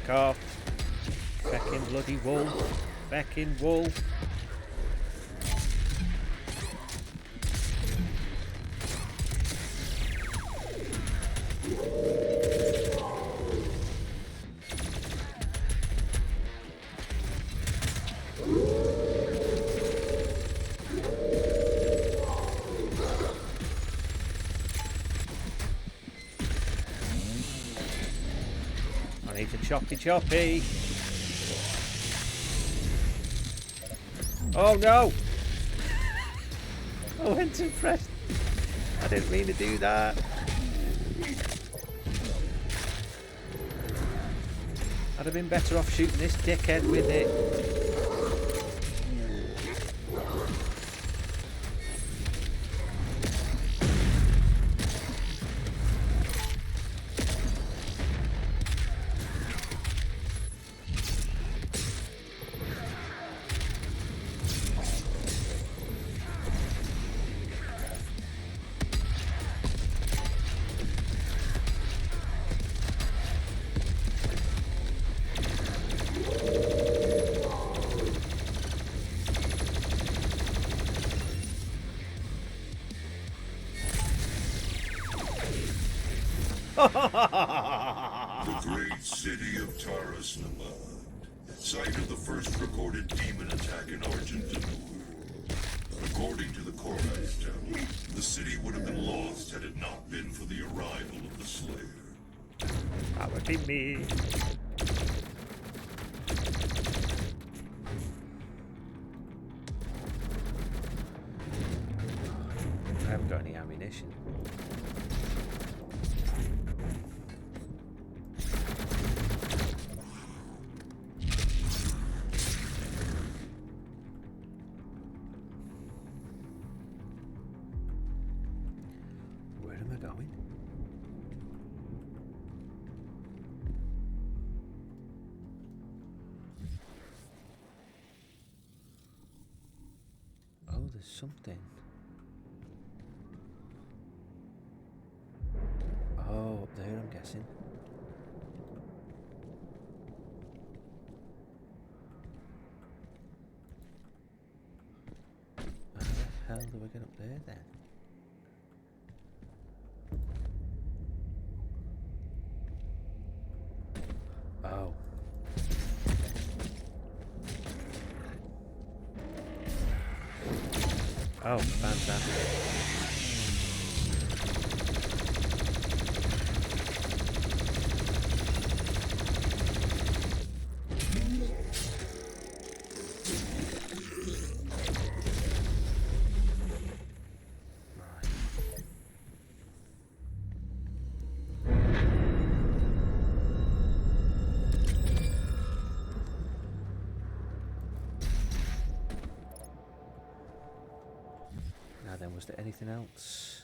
Off. Feckin' bloody wolf. Feckin' wolf. Choppy. Oh no! I went to press. I didn't mean to do that. I'd have been better off shooting this dickhead with it. The great city of Taras Nabad, site of the first recorded demon attack in Argent Dunur. According to the Corsair Tower, the city would have been lost had it not been for the arrival of the Slayer. That would be me. I haven't got any ammunition. Something. there, I'm guessing. How the hell do I get up there then? Oh. Oh, fantastic. Was there anything else?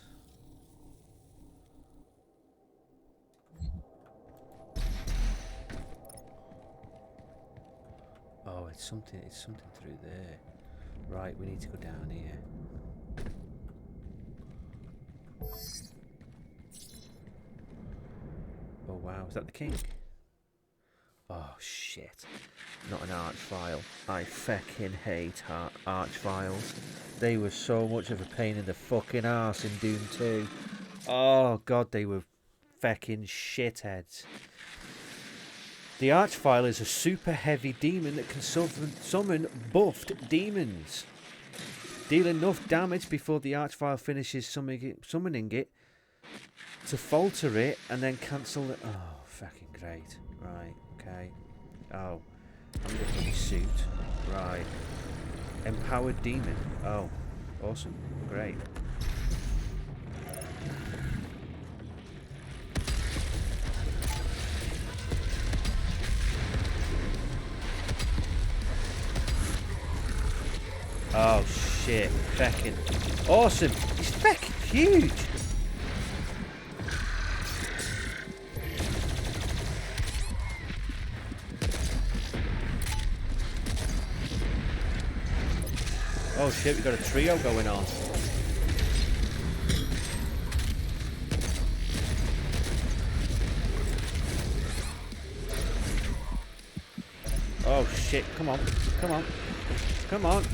Oh, it's something through there. Right, we need to go down here. Oh wow, is that the king? Oh shit. Not an arch file. I fucking hate arch files. They were so much of a pain in the fucking arse in Doom 2. Oh god, they were fucking shitheads. The Archvile is a super heavy demon that can summon buffed demons. Deal enough damage before the Archvile finishes summoning it to falter it and then cancel it. Oh, fucking great. Right, okay. Oh, I'm going to put my suit. Right. Empowered demon. Oh, awesome. Great. Oh shit, feckin' awesome! He's feckin' huge! Oh shit, we got a trio going on. Oh shit, come on, come on, come on!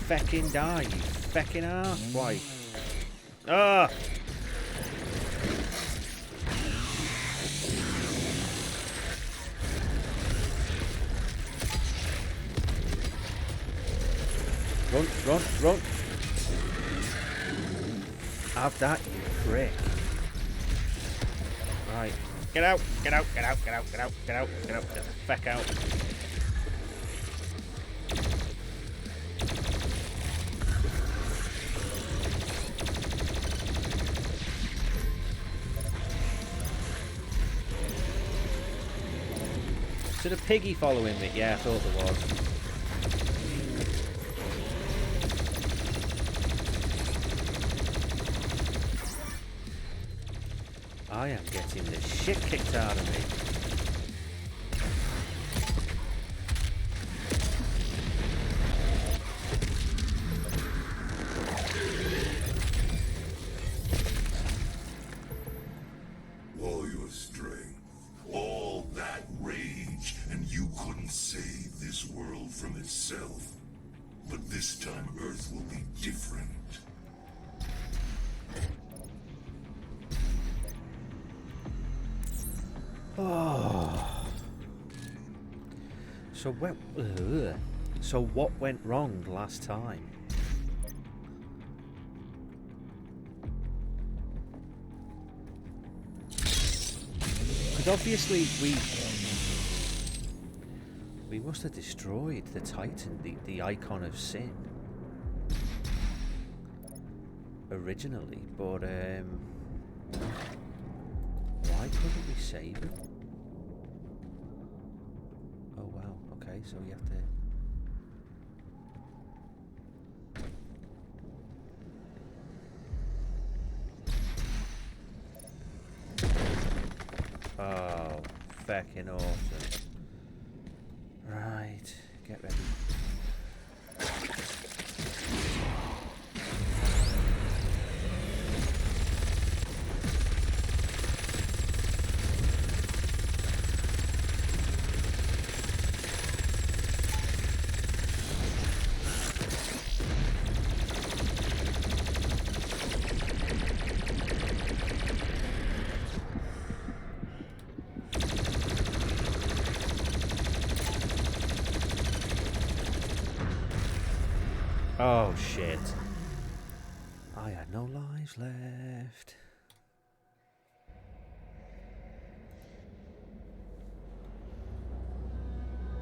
Feckin' die, you feckin' ass. Why? Ah! Run, run, run! Have that, you prick. Right. Get out, get out, get out, get out, get out, get out, get out, get the feck out. Is it a piggy following me? Yeah, I thought there was. I am getting the shit kicked out of me. All your strength, all that rage, and you couldn't save this world from itself. But this time Earth will be different. Oh. So what went wrong last time? Because obviously we must have destroyed the Titan, the icon of sin, originally, but why couldn't we save him? Oh wow, okay, so you have to... Oh, fecking awesome. Right, get ready. Oh shit. I had no lives left.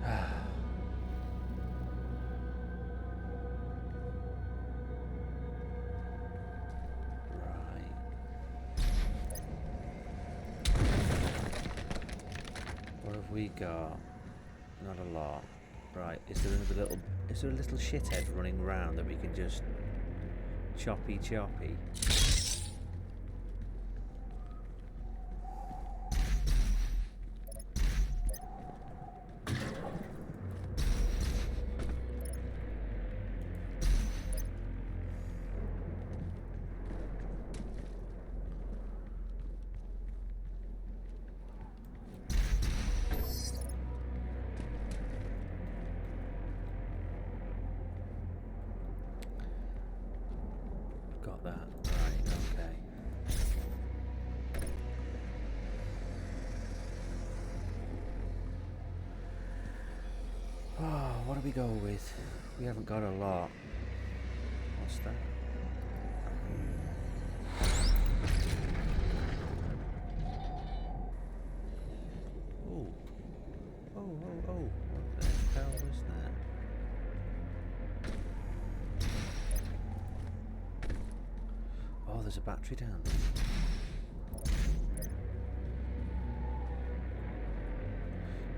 Right. What have we got? Not a lot. Right, is there a little shithead running around that we can just choppy? Got that. Right, okay. Oh, what do we go with? We haven't got a lot. What's that? Oh. Oh. What the hell was that? Oh, there's a battery down there.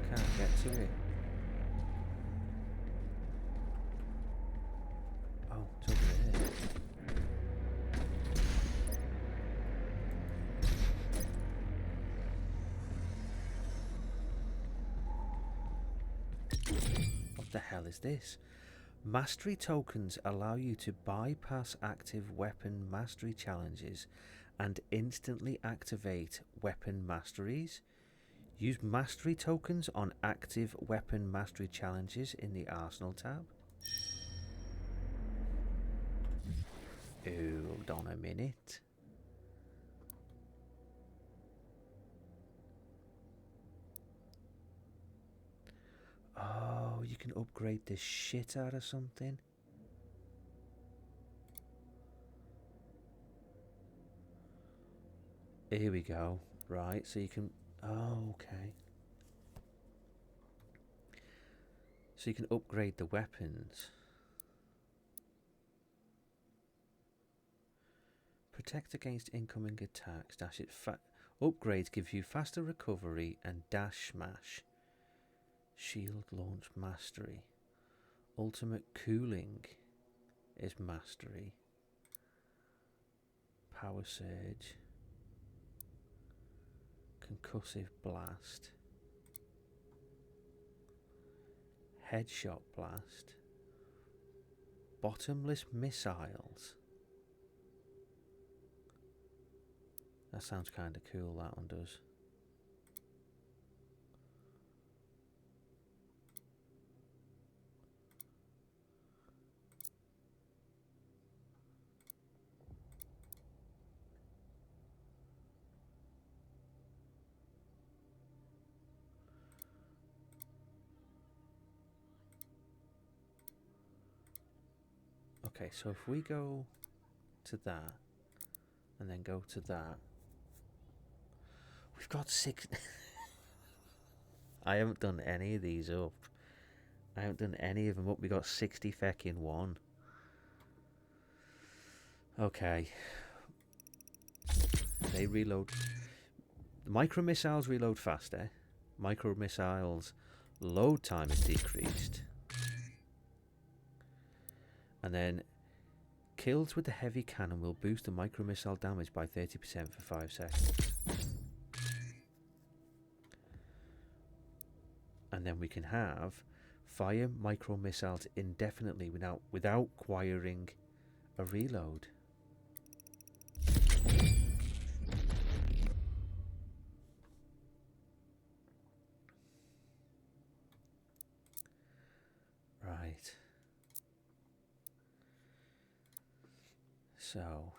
Can't get to it. Oh, it's over there. What the hell is this? Mastery tokens allow you to bypass active weapon mastery challenges and instantly activate weapon masteries. Use mastery tokens on active weapon mastery challenges in the Arsenal tab. Hold on a minute. Oh, you can upgrade the shit out of something. Here we go. Right, so you can... Oh, okay. So you can upgrade the weapons. Protect against incoming attacks. Dash it. Upgrades give you faster recovery and dash smash. Shield launch mastery. Ultimate cooling is mastery. Power surge. Concussive blast. Headshot blast. Bottomless missiles. That sounds kind of cool, that one does. Okay, so if we go to that and then go to that, we've got 6. I haven't done any of these up. I haven't done any of them up. We got 60 feckin' one. Okay. They reload. The micro missiles reload faster. Micro missiles load time is decreased. And then kills with the heavy cannon will boost the micro missile damage by 30% for 5 seconds. and then we can have fire micro missiles indefinitely without requiring a reload. Right. So,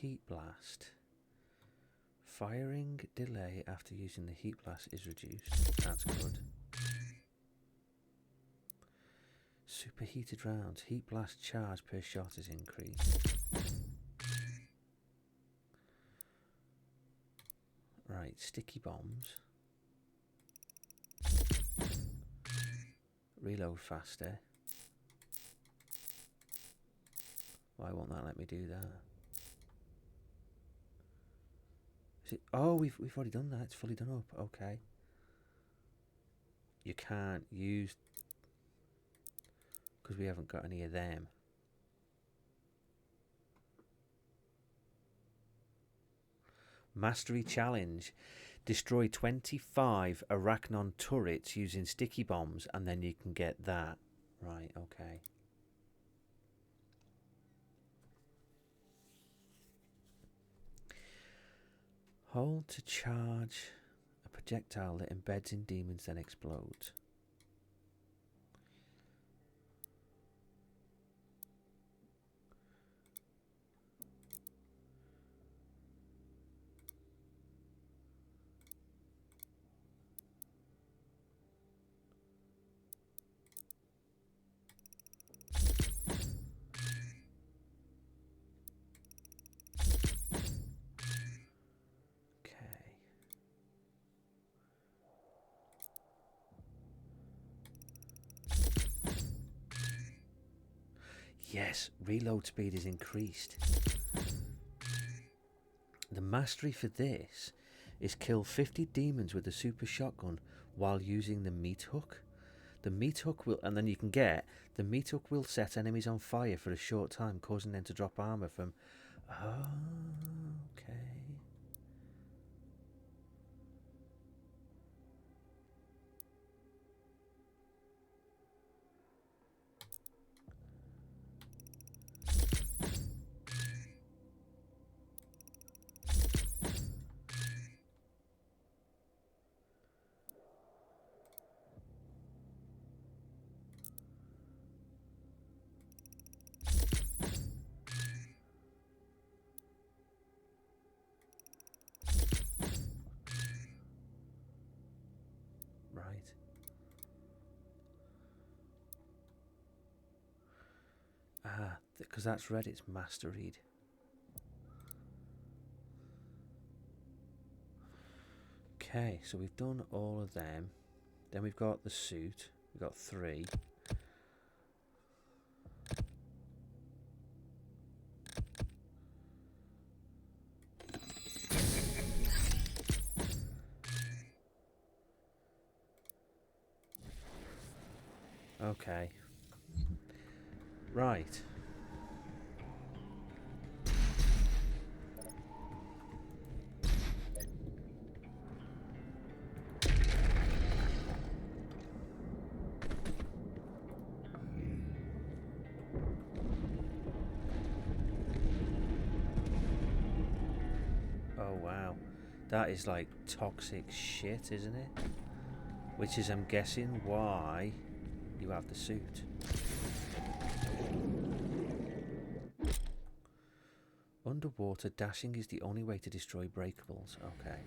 heat blast. Firing delay after using the heat blast is reduced. That's good. Superheated rounds. Heat blast charge per shot is increased. Right, sticky bombs. Reload faster. Why won't that let me do that? Is it, oh, we've already done that. It's fully done up. Okay. You can't use because we haven't got any of them. Mastery challenge. Destroy 25 Arachnon turrets using sticky bombs, and then you can get that. Right, okay. Hold to charge a projectile that embeds in demons then explodes. Yes, reload speed is increased. The mastery for this is kill 50 demons with a super shotgun while using the meat hook. The meat hook will, and then you can get, the meat hook will set enemies on fire for a short time, causing them to drop armor from... Oh, okay. Right. Ah, because that's red, it's masteried. Okay, so we've done all of them. Then we've got the suit. We've got 3. Okay. Right. Oh wow. That is like toxic shit, isn't it? Which is, I'm guessing, why you have the suit. Underwater, dashing is the only way to destroy breakables. Okay.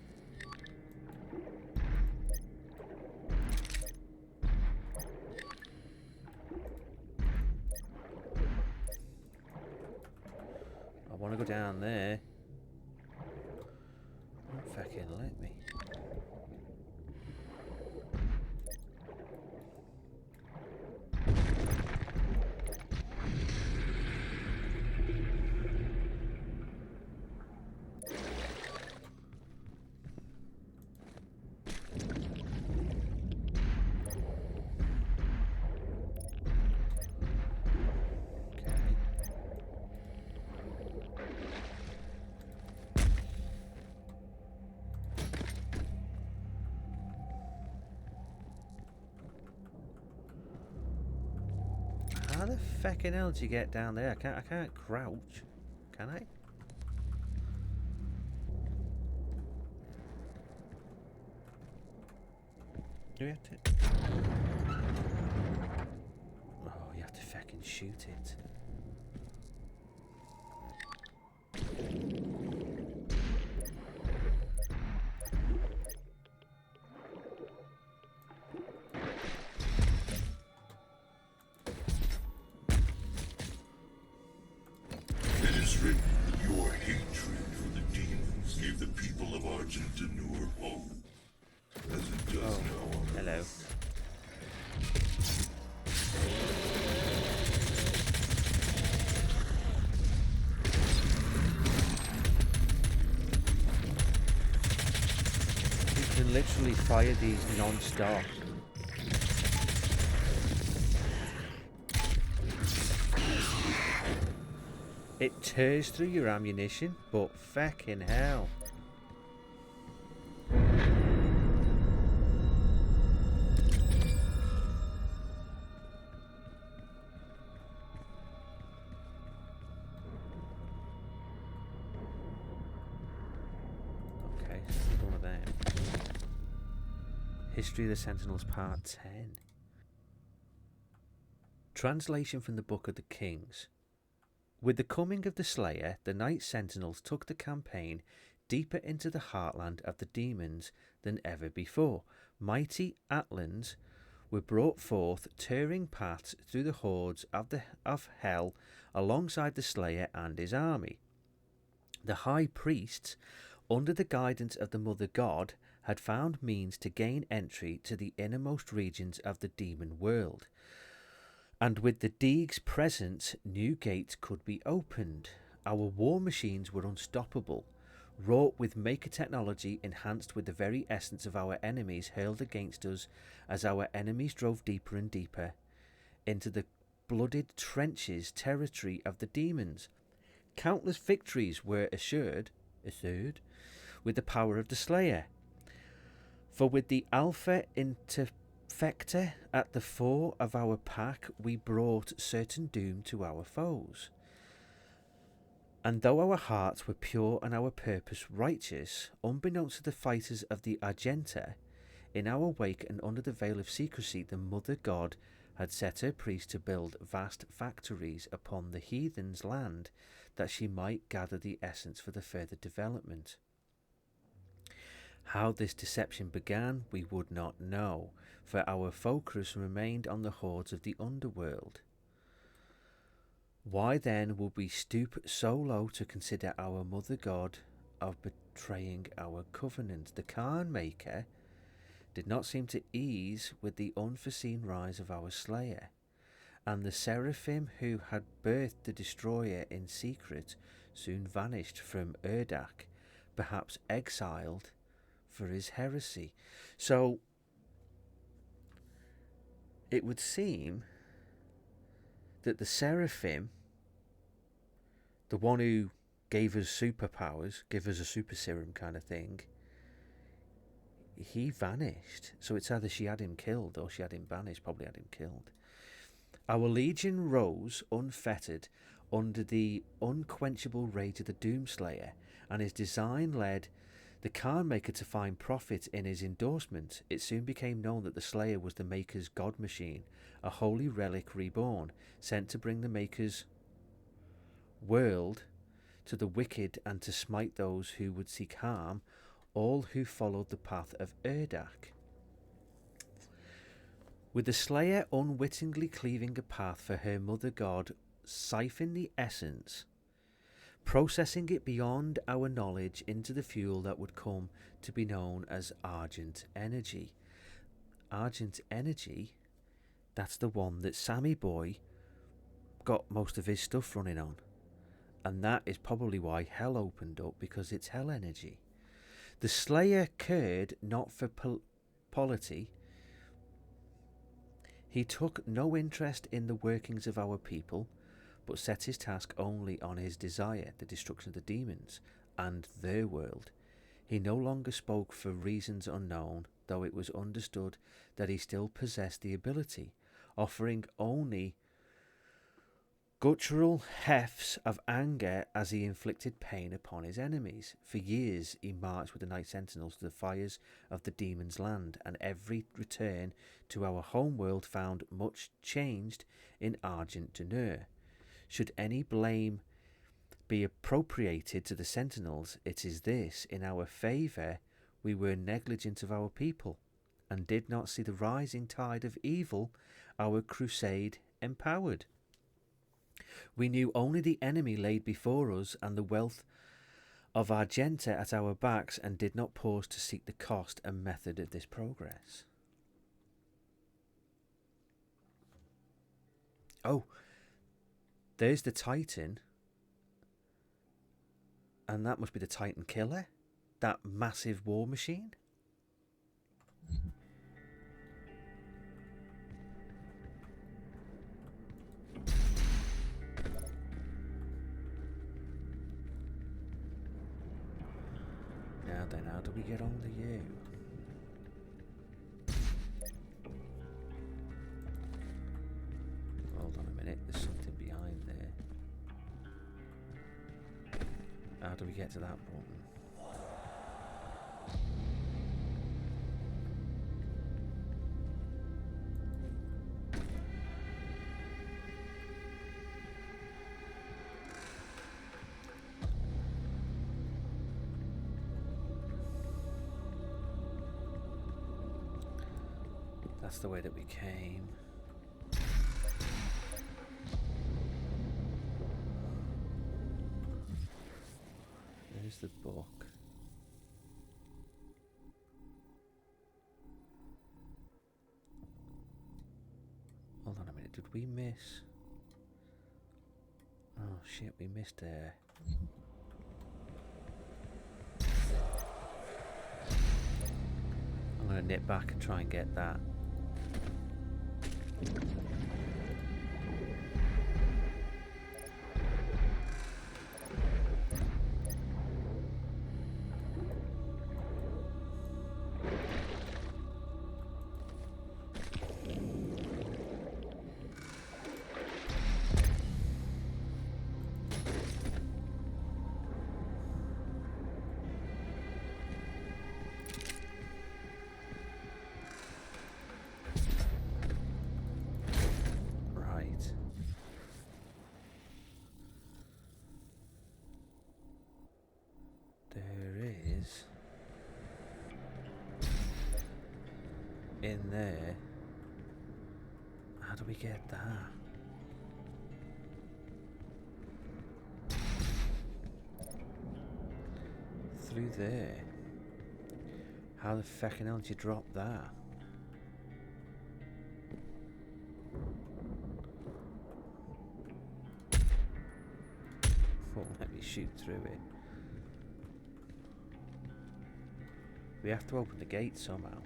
I want to go down there. Don't fucking let me. feckin' hell did you get down there? I can't crouch. Can I? Do we have to? Oh, you have to feckin' shoot it. It is written that your hatred for the demons gave the people of Argent-Denur hope, as it does now. Hello. You can literally fire these non-stop. It tears through your ammunition, but feckin' hell. Okay, so one of them. History of the Sentinels Part 10. Translation from the Book of the Kings. With the coming of the Slayer, the Night Sentinels took the campaign deeper into the heartland of the demons than ever before. Mighty Atlands were brought forth, tearing paths through the hordes of hell alongside the Slayer and his army. The High Priests, under the guidance of the Mother God, had found means to gain entry to the innermost regions of the demon world. And with the Deeg's presence, new gates could be opened. Our war machines were unstoppable, wrought with maker technology enhanced with the very essence of our enemies hurled against us as our enemies drove deeper and deeper into the blooded trenches territory of the demons. Countless victories were assured with the power of the Slayer. For with the Alpha Interfector at the fore of our pack, we brought certain doom to our foes. And though our hearts were pure and our purpose righteous, unbeknownst to the fighters of the Argenta, in our wake and under the veil of secrecy, the Mother God had set her priests to build vast factories upon the heathen's land, that she might gather the essence for the further development. How this deception began, we would not know, for our focus remained on the hordes of the underworld. Why then would we stoop so low to consider our Mother God of betraying our covenant? The Khan Maker did not seem to ease with the unforeseen rise of our Slayer, and the Seraphim who had birthed the Destroyer in secret soon vanished from Urdak, perhaps exiled for his heresy. So it would seem that the Seraphim, the one who gave us superpowers, gave us a super serum kind of thing, he vanished. So it's either she had him killed or she had him banished, probably had him killed. Our legion rose unfettered under the unquenchable rage of the Doomslayer, and his design led the Khan Maker to find profit in his endorsement. It soon became known that the Slayer was the Maker's God machine, a holy relic reborn, sent to bring the Maker's world to the wicked and to smite those who would seek harm, all who followed the path of Urdak. With the Slayer unwittingly cleaving a path for her Mother God, siphon the essence, processing it beyond our knowledge into the fuel that would come to be known as Argent Energy. Argent Energy, that's the one that Sammy Boy got most of his stuff running on. And that is probably why Hell opened up, because it's Hell Energy. The Slayer cared not for polity. He took no interest in the workings of our people, but set his task only on his desire, the destruction of the demons and their world. He no longer spoke for reasons unknown, though it was understood that he still possessed the ability, offering only Guttural hefts of anger as he inflicted pain upon his enemies. For years he marched with the Night Sentinels to the fires of the Demon's Land, and every return to our homeworld found much changed in Argent D'Nur. Should any blame be appropriated to the Sentinels, it is this: in our favour we were negligent of our people, and did not see the rising tide of evil our crusade empowered. We knew only the enemy laid before us and the wealth of Argenta at our backs, and did not pause to seek the cost and method of this progress. Oh, there's the Titan. And that must be the Titan Killer. That massive war machine. Now then, how do we get on to you? Hold on a minute, there's something behind there. How do we get to that button? That's the way that we came. There's the book. Hold on a minute, did we miss? Oh shit, we missed there. I'm gonna nip back and try and get that. In there. How do we get that? Through there. How the feckin' hell did you drop that? Won't let me shoot through it. We have to open the gate somehow.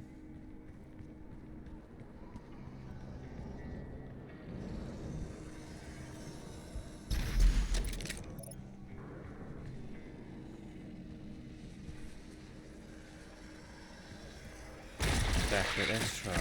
Let's try.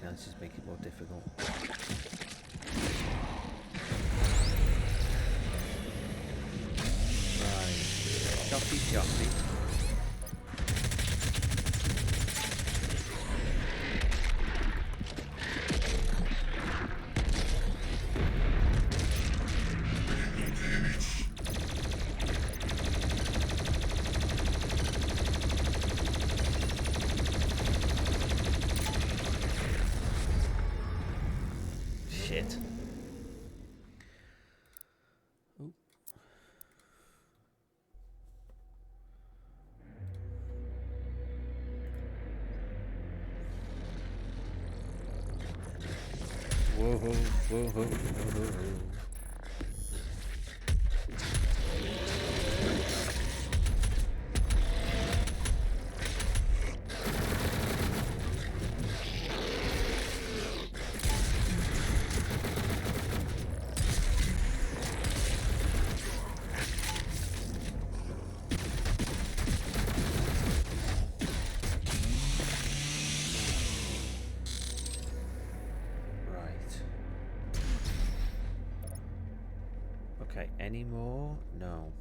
This is making it more difficult. Right. Choppy. shit. Ooh. Whoa, whoa, whoa, whoa, whoa. Okay, any more? No.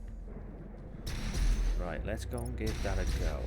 Right, let's go and give that a go.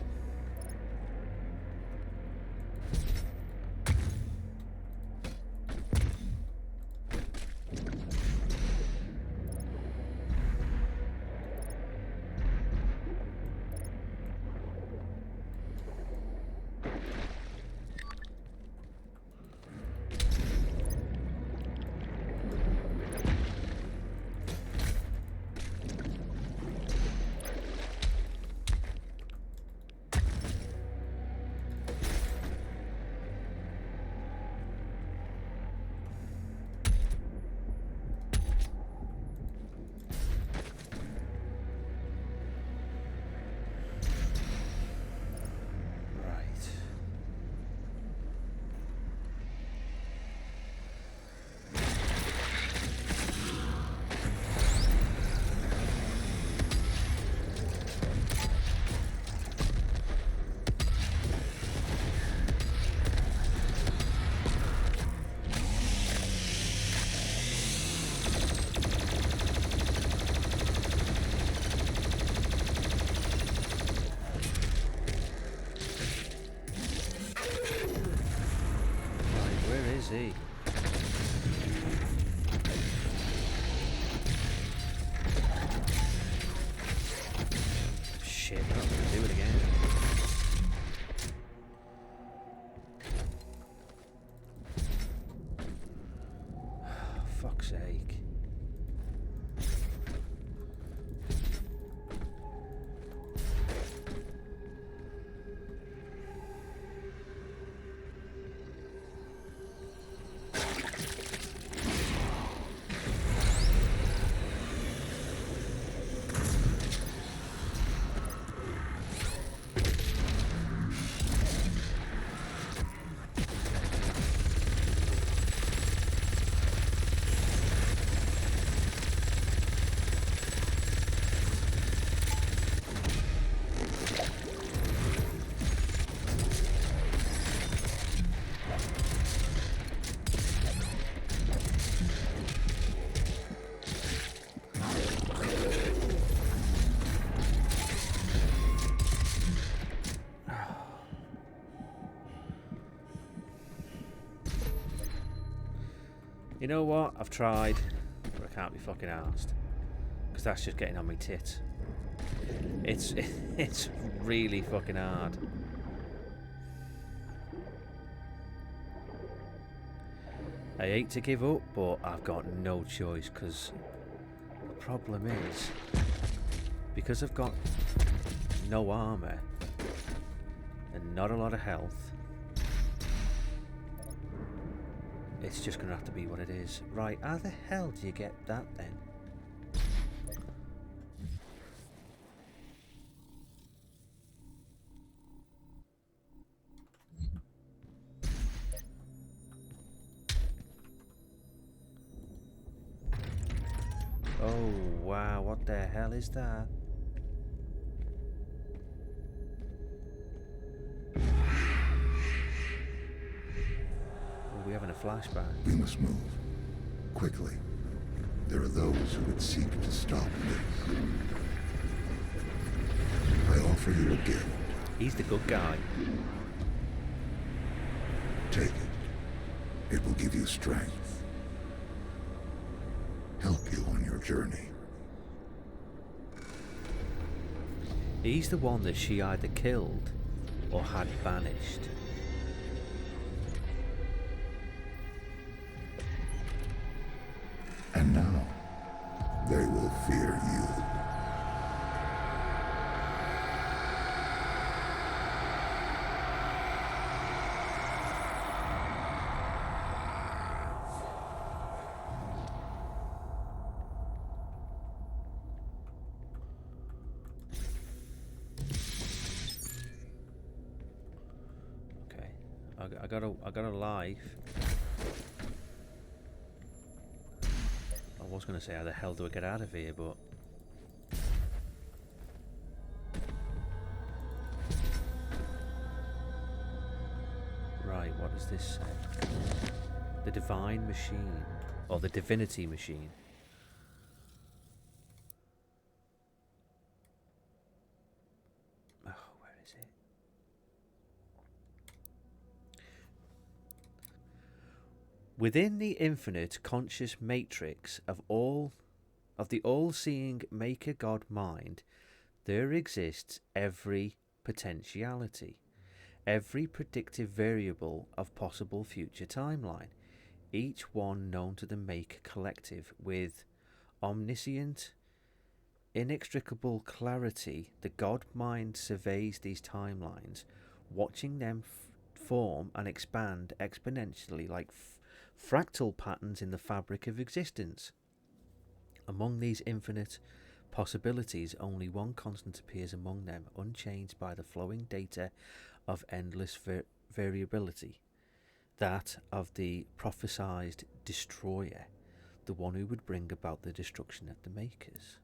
See. Shit, I'm not gonna do it again. Fuck's sake. You know what? I've tried, but I can't be fucking arsed. Because that's just getting on my tits. It's really fucking hard. I hate to give up, but I've got no choice, because the problem is, because I've got no armor and not a lot of health, it's just gonna have to be what it is. Right, how the hell do you get that then? Oh wow, what the hell is that? We're having a flashback. We must move. Quickly. There are those who would seek to stop this. I offer you a gift. He's the good guy. Take it. It will give you strength. Help you on your journey. He's the one that she either killed or had banished. I got a life. I was gonna say how the hell do I get out of here, but right, what does this say? The Divine Machine, or the Divinity Machine. Oh, where is it? Within the infinite conscious matrix of the all-seeing Maker God mind, there exists every potentiality, every predictive variable of possible future timeline, each one known to the Maker collective with omniscient, inextricable clarity. The God mind surveys these timelines, watching them form and expand exponentially like fractal patterns in the fabric of existence. Among these infinite possibilities, only one constant appears among them, unchanged by the flowing data of endless variability, that of the prophesied destroyer, the one who would bring about the destruction of the Makers.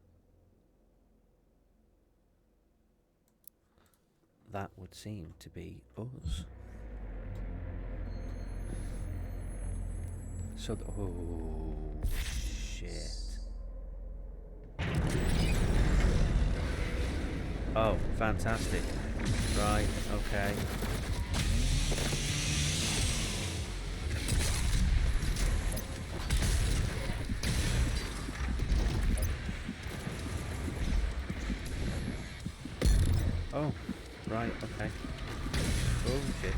That would seem to be us. So, oh shit. Oh, fantastic. Right, okay. Oh, right, okay. Oh shit.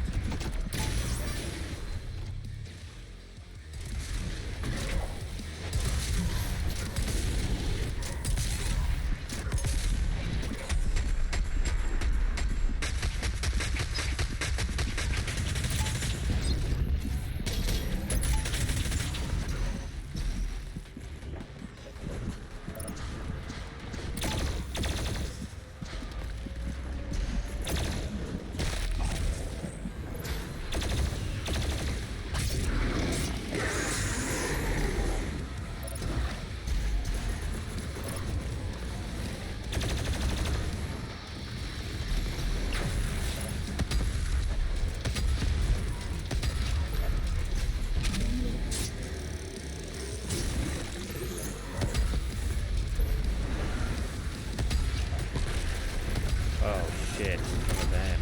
Shit, some of them.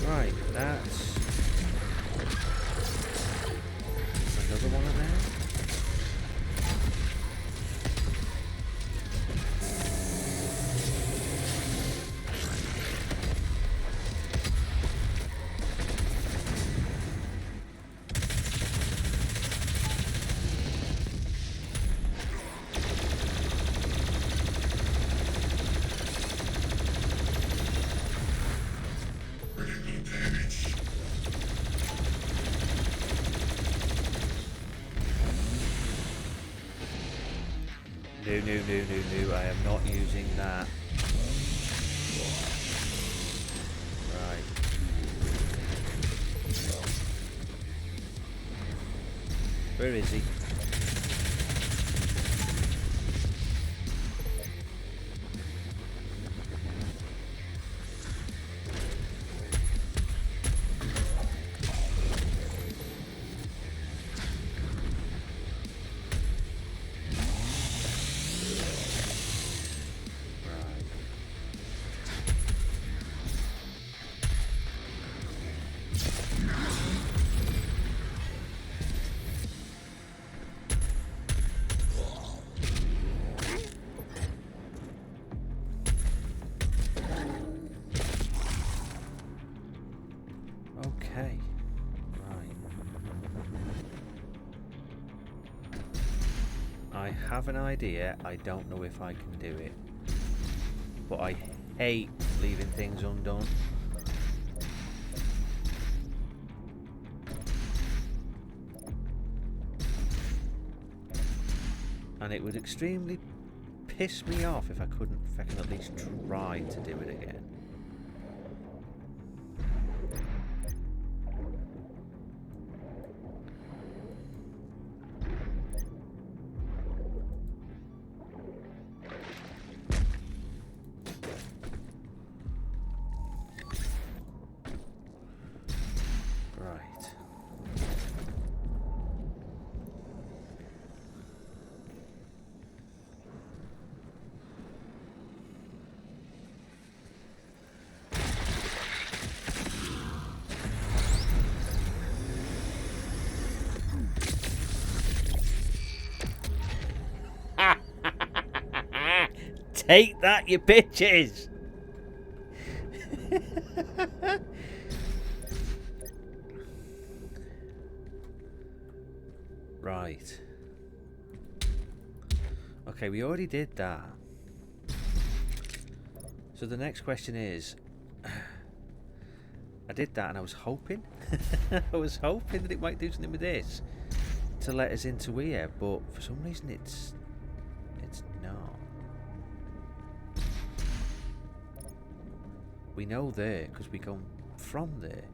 Right, that's another one of them. No, I am not using that. Right. Where is he? I have an idea. I don't know if I can do it. But I hate leaving things undone. And it would extremely piss me off if I can at least try to do it again. Take that, you bitches! Right. Okay, we already did that. So the next question is... I did that and I was hoping... I was hoping that it might do something with this to let us into here, but for some reason it's not. We know there because we come from there.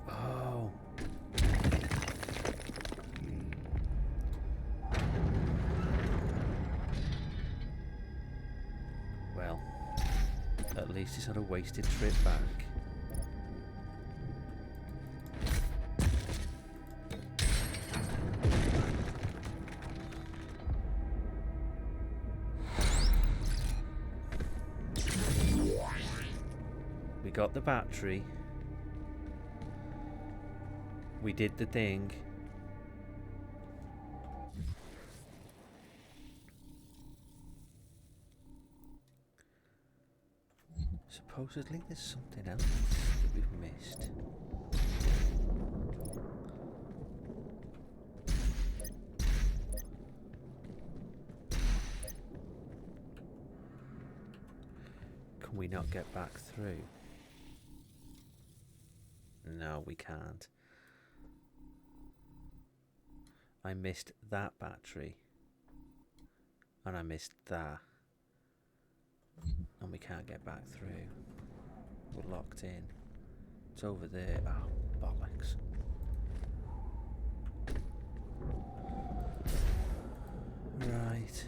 Oh. Well. At least it's not a wasted trip back. We got the battery. We did the thing. Supposedly there's something else that we've missed. Can we not get back through? No, we can't. I missed that battery. And I missed that. And we can't get back through. We're locked in. It's over there. Oh, bollocks. Right.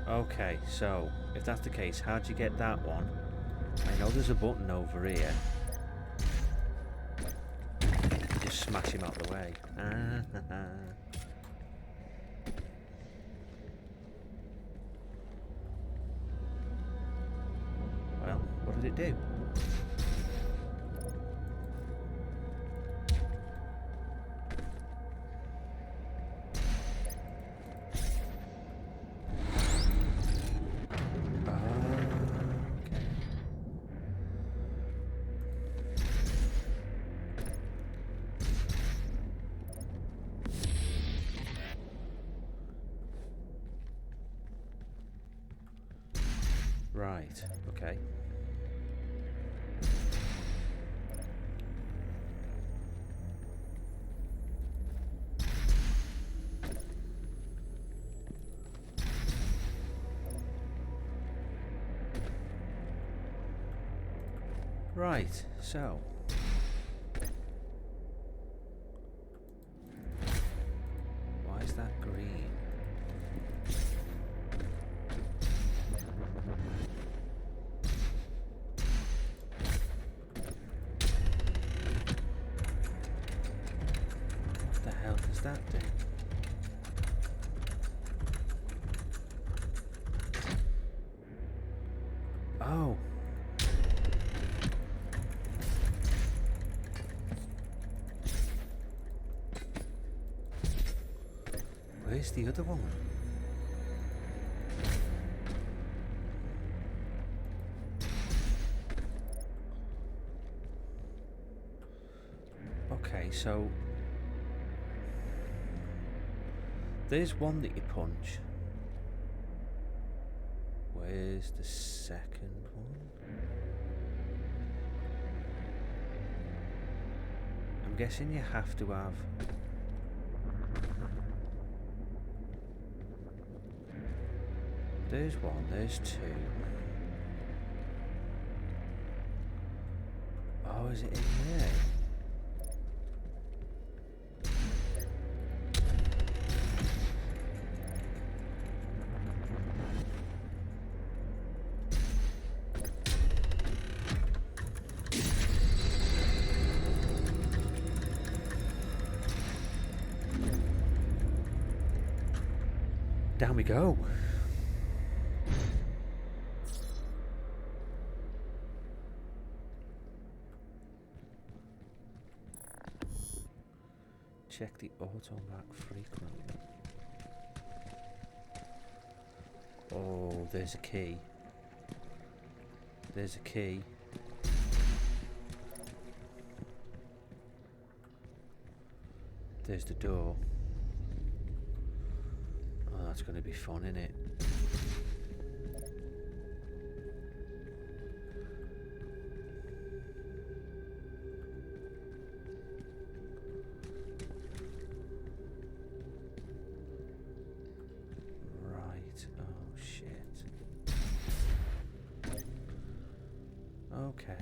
Okay, so if that's the case, how'd you get that one? I know there's a button over here. Just smash him out the way. Well, what did it do? Right, okay. Right, so why is that green? What the hell does that do? Oh. Where's the other one? Okay, so there's one that you punch. Where's the second one? I'm guessing you have to have... There's one, there's two. Oh, is it in there? Down we go. Check the automac frequently. Oh, there's a key. There's a key. There's the door. Oh, that's going to be fun, isn't it? Right. Oh, shit. Okay.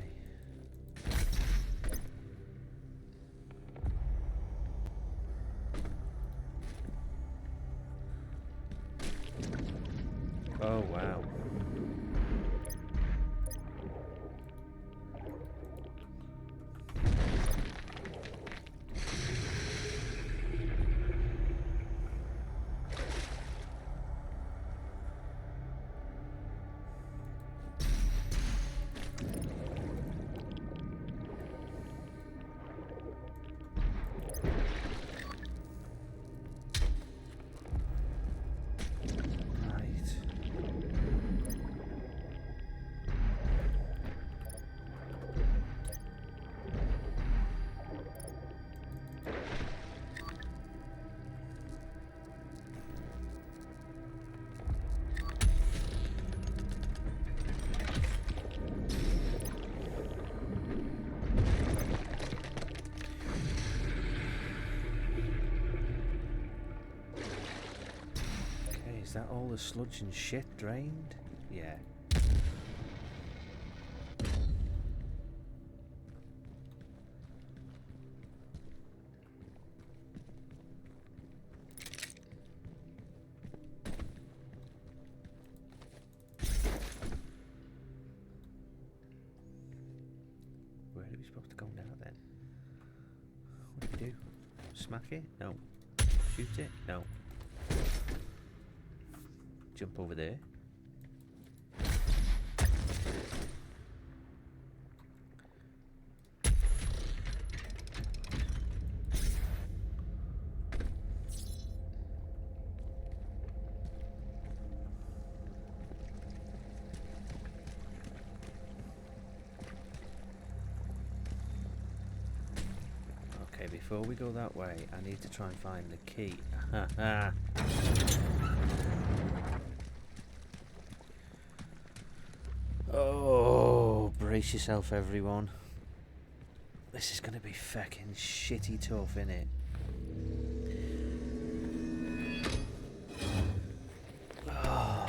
Oh, wow. Is that all the sludge and shit drained? Yeah. Where are we supposed to go now then? What do we do? Smack it? No. Shoot it? No. Jump over there. Okay, before we go that way, I need to try and find the key. Oh, brace yourself, everyone. This is gonna be fucking shitty tough, innit? Oh.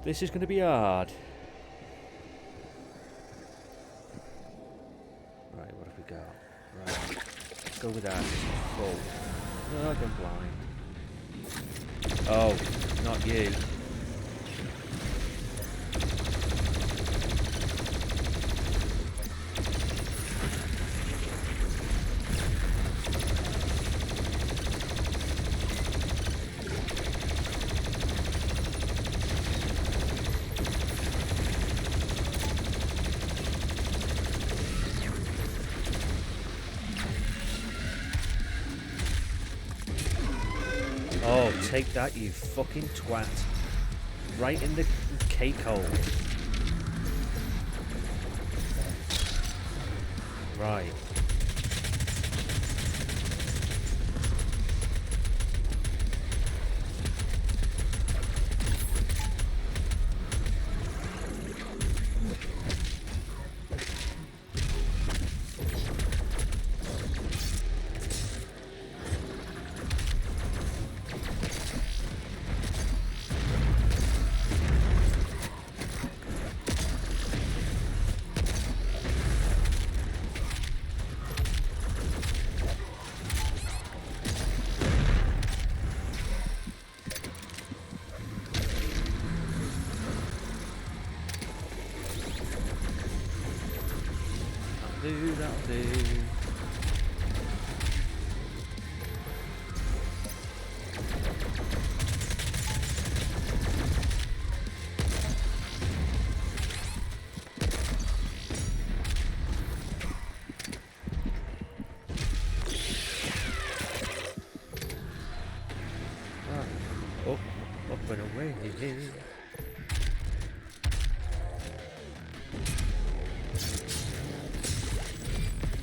This is gonna be hard. Right, what have we got? Right, let's go with that. Full. Oh, I'm blind. Oh, not you. Oh, take that, you fucking twat. Right in the cake hole. Right. That'll do. Up and away.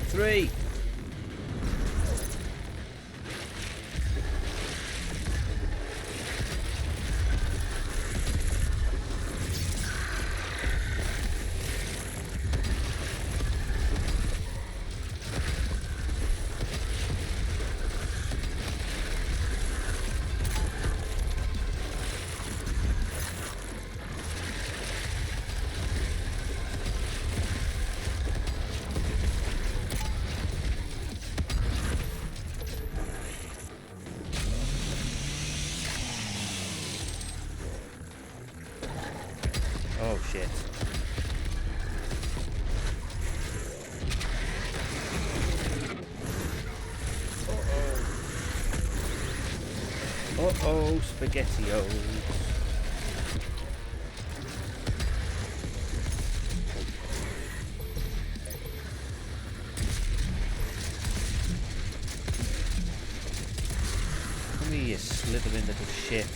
3. Oh shit. Uh-oh, SpaghettiOs. Come here, you slithering little shit.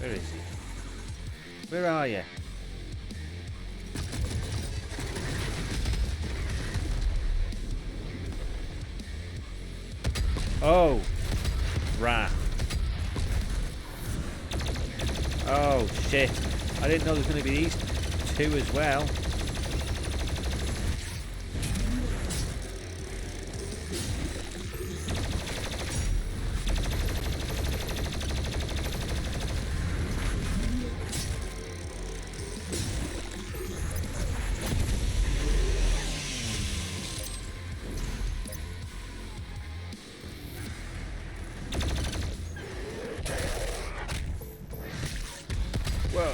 Where is he? Where are you? Oh, rat. Oh shit! I didn't know there was going to be these 2 as well. Whoa.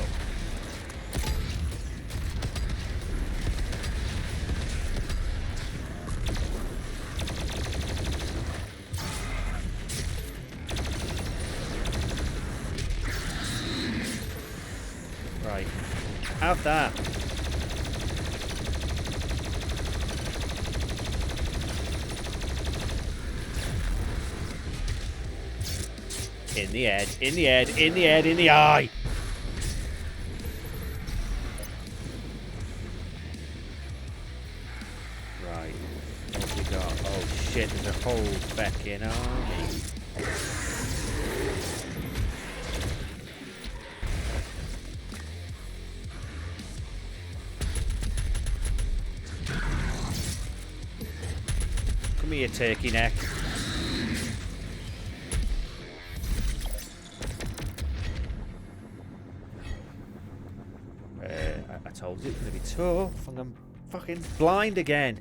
Right. Have that. In the head, in the head, in the head, in the eye. Right. What have we got? Oh shit, there's a whole fucking army. Come here, turkey neck. Oh, I'm fucking blind again.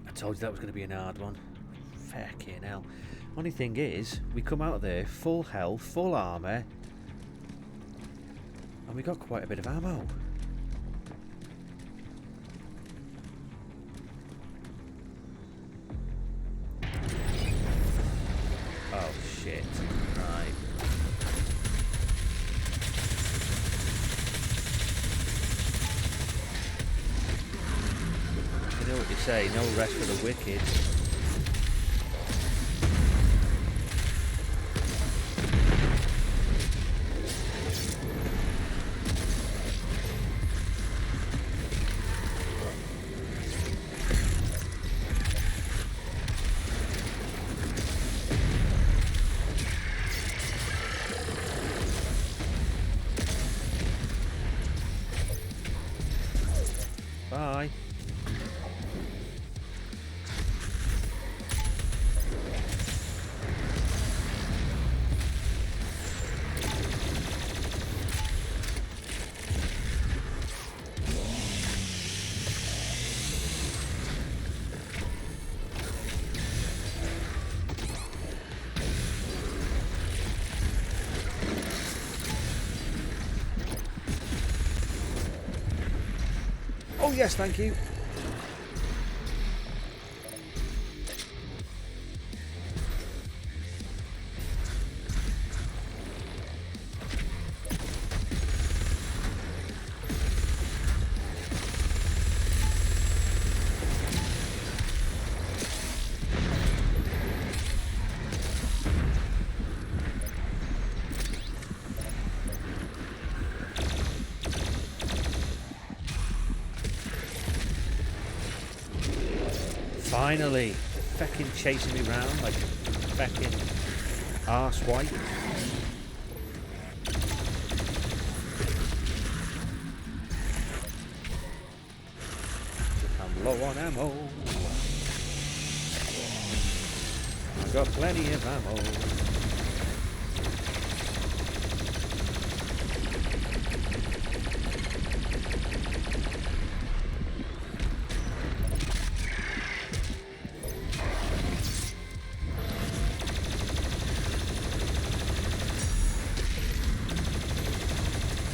I told you that was going to be an hard one. Fucking hell. Only thing is, we come out of there full health, full armour, and we got quite a bit of ammo. Oh shit. Right. You know what you say, no rest for the wicked. Bye. Oh yes, thank you. Finally, fucking chasing me round like fucking arsewipe. I'm low on ammo. I've got plenty of ammo.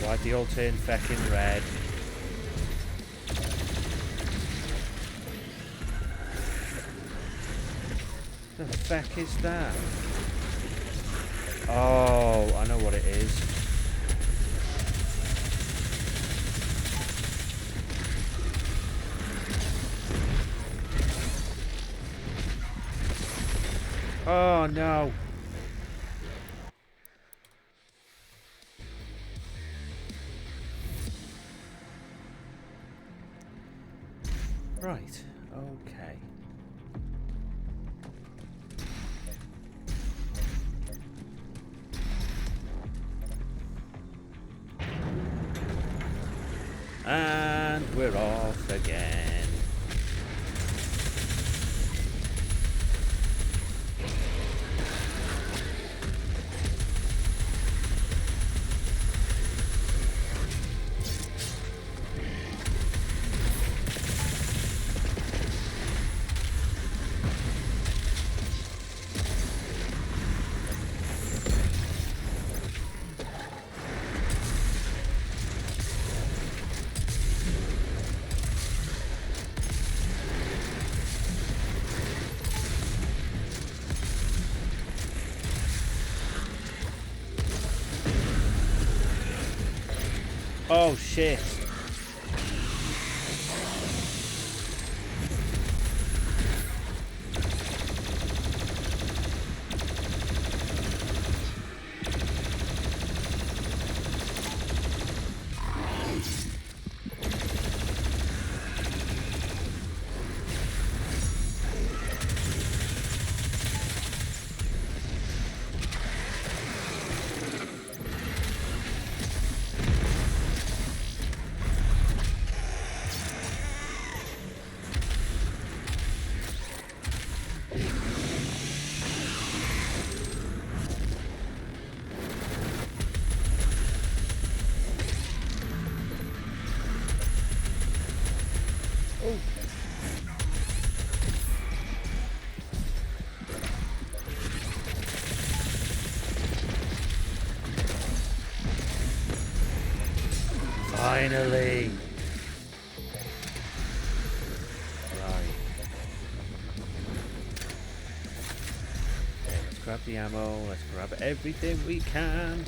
Why'd they all turn fucking red? The fuck is that? Oh, I know what it is. Oh no. Right, okay. And we're off again. Oh shit. Oh. Finally. Right. Okay, let's grab the ammo. Let's grab everything we can.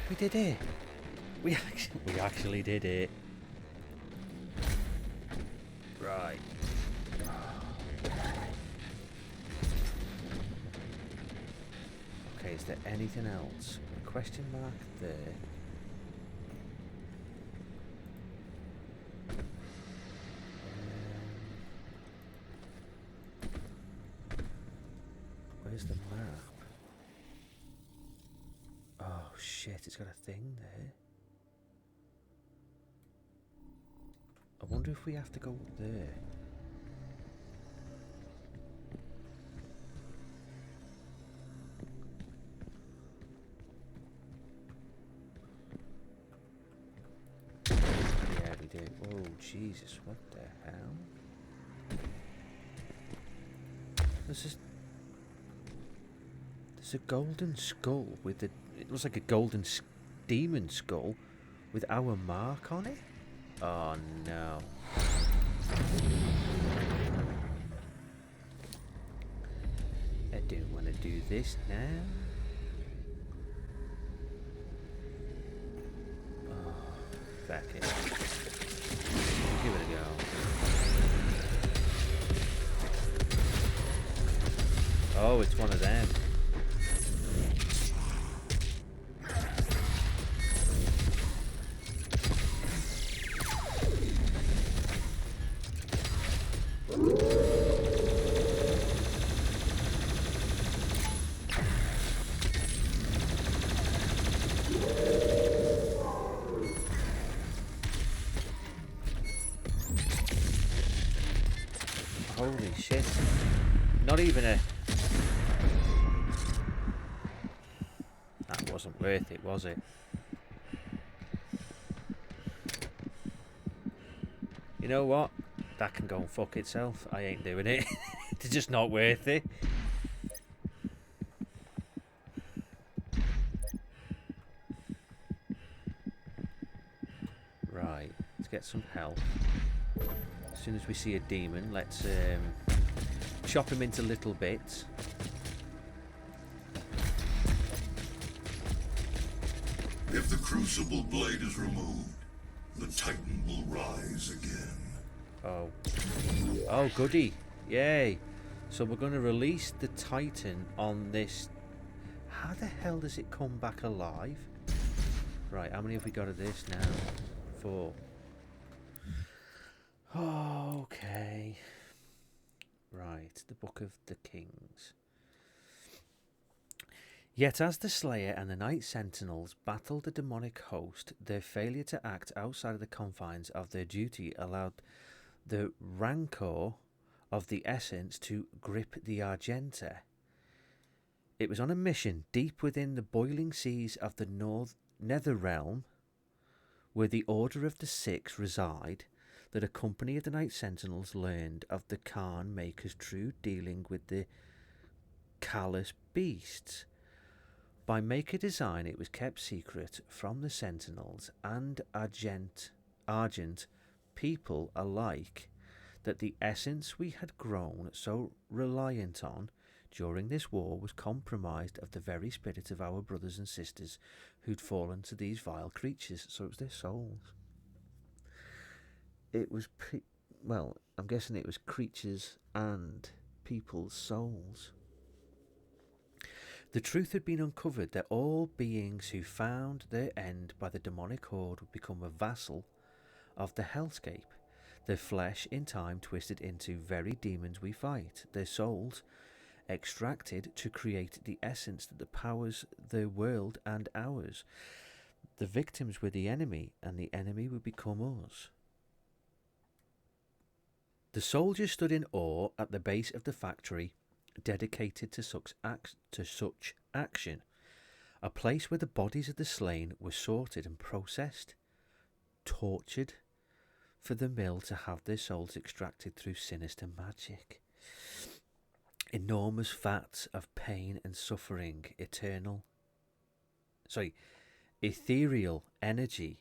We did it. We actually did it. Right. Okay, is there anything else? A question mark there. Where's the map? Oh shit, it's got a thing there. I wonder if we have to go up there. Yeah, we did. Oh Jesus, what the hell? There's a golden skull with the... It looks like a golden demon skull with our mark on it. Oh no. I don't want to do this now. Oh, fuck it. Give it a go. Oh, it's one of them. Holy shit. Not even a... That wasn't worth it, was it? You know what? That can go and fuck itself. I ain't doing it. It's just not worth it. Right, let's get some help. As soon as we see a demon, let's chop him into little bits. If the Crucible blade is removed, the Titan will rise again. Oh. Oh, goody. Yay. So we're going to release the Titan on this... How the hell does it come back alive? Right, how many have we got of this now? 4. Okay. Right, the Book of the Kings. Yet as the Slayer and the Night Sentinels battled the demonic host, their failure to act outside of the confines of their duty allowed the rancor of the Essence to grip the Argenta. It was on a mission deep within the boiling seas of the Nether Realm, where the Order of the Six reside, that a company of the Night Sentinels learned of the Khan Maker's true dealing with the callous beasts. By Maker design, it was kept secret from the Sentinels and Argent people alike that the essence we had grown so reliant on during this war was compromised of the very spirit of our brothers and sisters who'd fallen to these vile creatures. So it was their souls. It was, well, I'm guessing it was creatures and people's souls. The truth had been uncovered that all beings who found their end by the demonic horde would become a vassal of the hellscape. Their flesh in time twisted into very demons we fight. Their souls extracted to create the essence that powers the world and ours. The victims were the enemy, and the enemy would become us. The soldiers stood in awe at the base of the factory dedicated to such action, a place where the bodies of the slain were sorted and processed, tortured, for the mill to have their souls extracted through sinister magic. Enormous vats of pain and suffering, ethereal energy.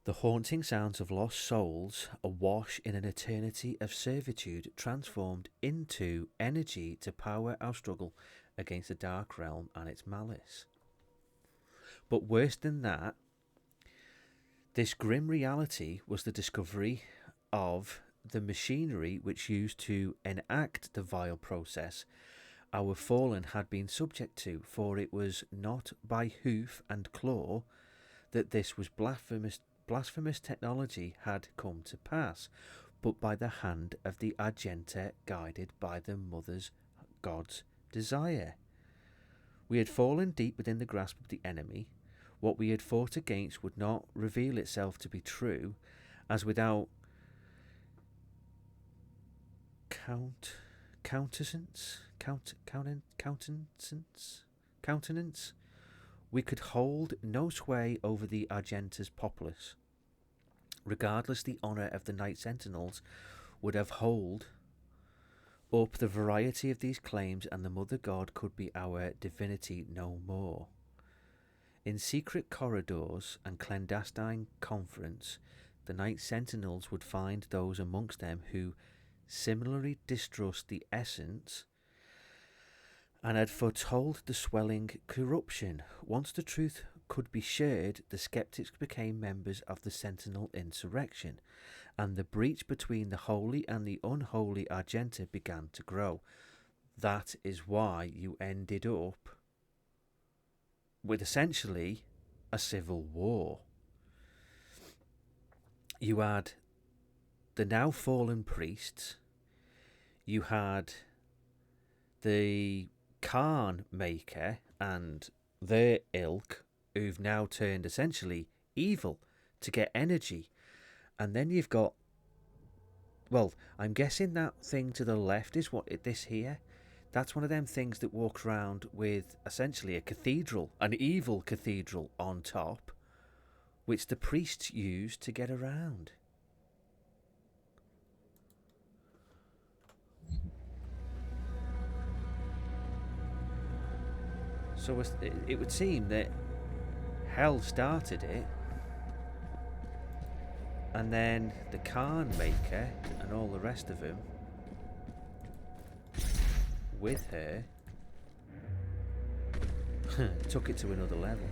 The haunting sounds of lost souls awash in an eternity of servitude transformed into energy to power our struggle against the dark realm and its malice. But worse than that, this grim reality was the discovery of the machinery which used to enact the vile process our fallen had been subject to, for it was not by hoof and claw that this was blasphemous technology had come to pass, but by the hand of the Argenta, guided by the Mother's God's desire. We had fallen deep within the grasp of the enemy. What we had fought against would not reveal itself to be true, as without countenance, we could hold no sway over the Argenta's populace. Regardless, the honour of the Night Sentinels would have hold up the variety of these claims, and the Mother God could be our divinity no more. In secret corridors and clandestine conference, the Night Sentinels would find those amongst them who similarly distrust the essence and had foretold the swelling corruption. Once the truth could be shared, the skeptics became members of the Sentinel insurrection, and the breach between the holy and the unholy Argenta began to grow. That is why you ended up with essentially a civil war. You had the now fallen priests, you had the Khan Maker and their ilk, who've now turned essentially evil to get energy, and then you've got, well, I'm guessing that thing to the left is what this here. That's one of them things that walks around with essentially a cathedral, an evil cathedral on top, which the priests use to get around. So it would seem that hell started it, and then the Khan Maker and all the rest of them with her took it to another level.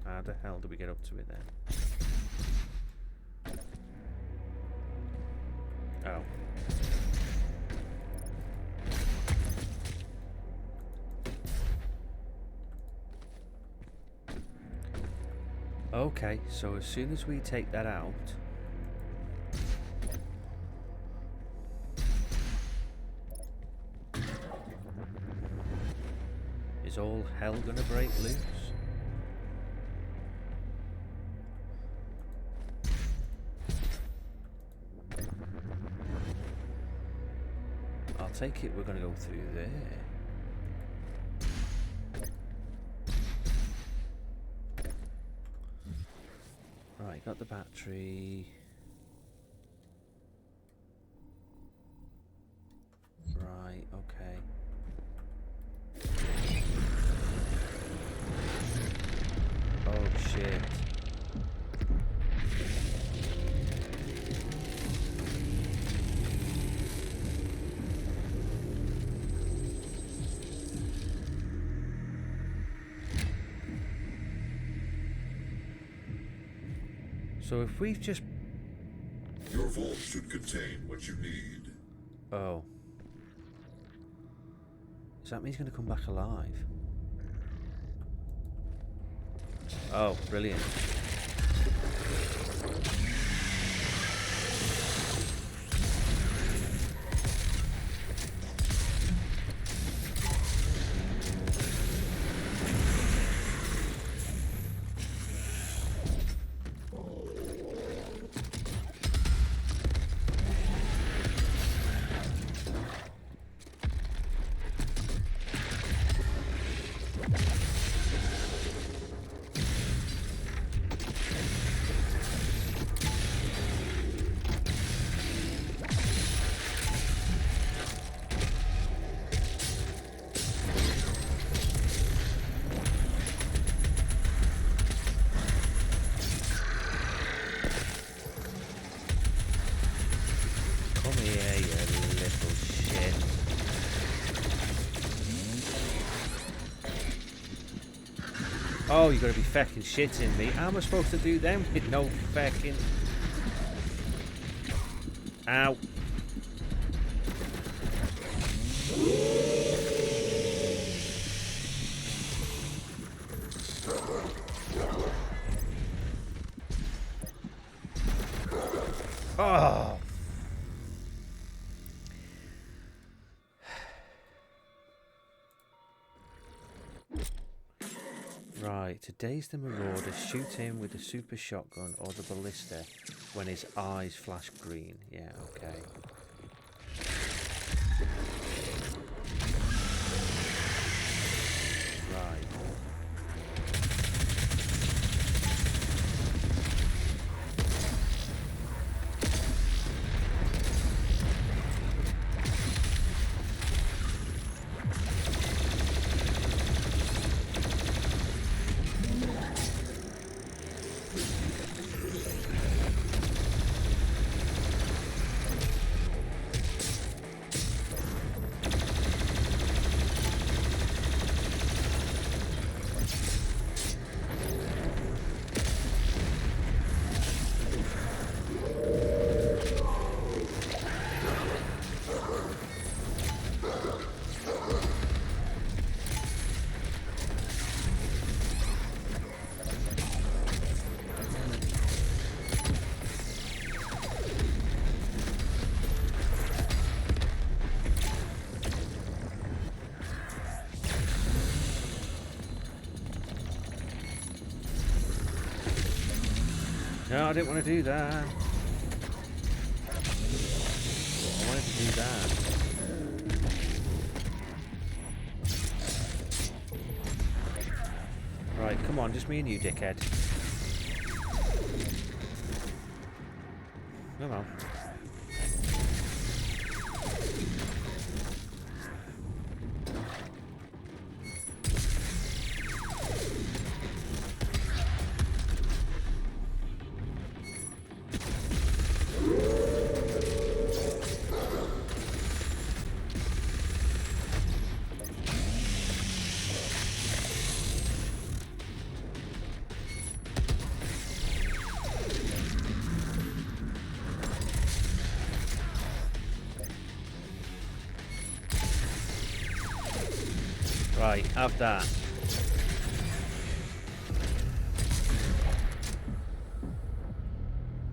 How the hell do we get up to it then? Oh. Okay, so as soon as we take that out, is all hell gonna break loose? I'll take it we're gonna go through there. Right, got the battery. Right, okay. Oh shit. So if we've just... Your vault should contain what you need. Oh. Does that mean he's going to come back alive? Oh, brilliant. Oh, you gotta be fecking shitting me. How am I supposed to do them with no fecking... Ow. Oh. Right, today's the Marauder. Shoot him with the super shotgun or the ballista when his eyes flash green. Yeah, okay. Right. No, I didn't want to do that. I wanted to do that. Right, come on, just me and you, dickhead. Come on. Right, have that.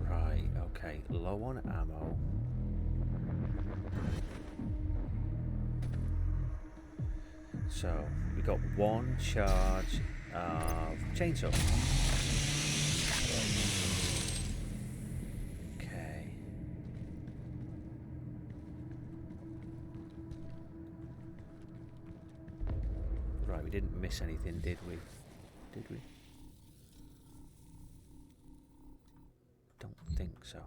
Right, okay, low on ammo. So, we got one charge of chainsaw. We didn't miss anything, did we? Did we? Don't think so.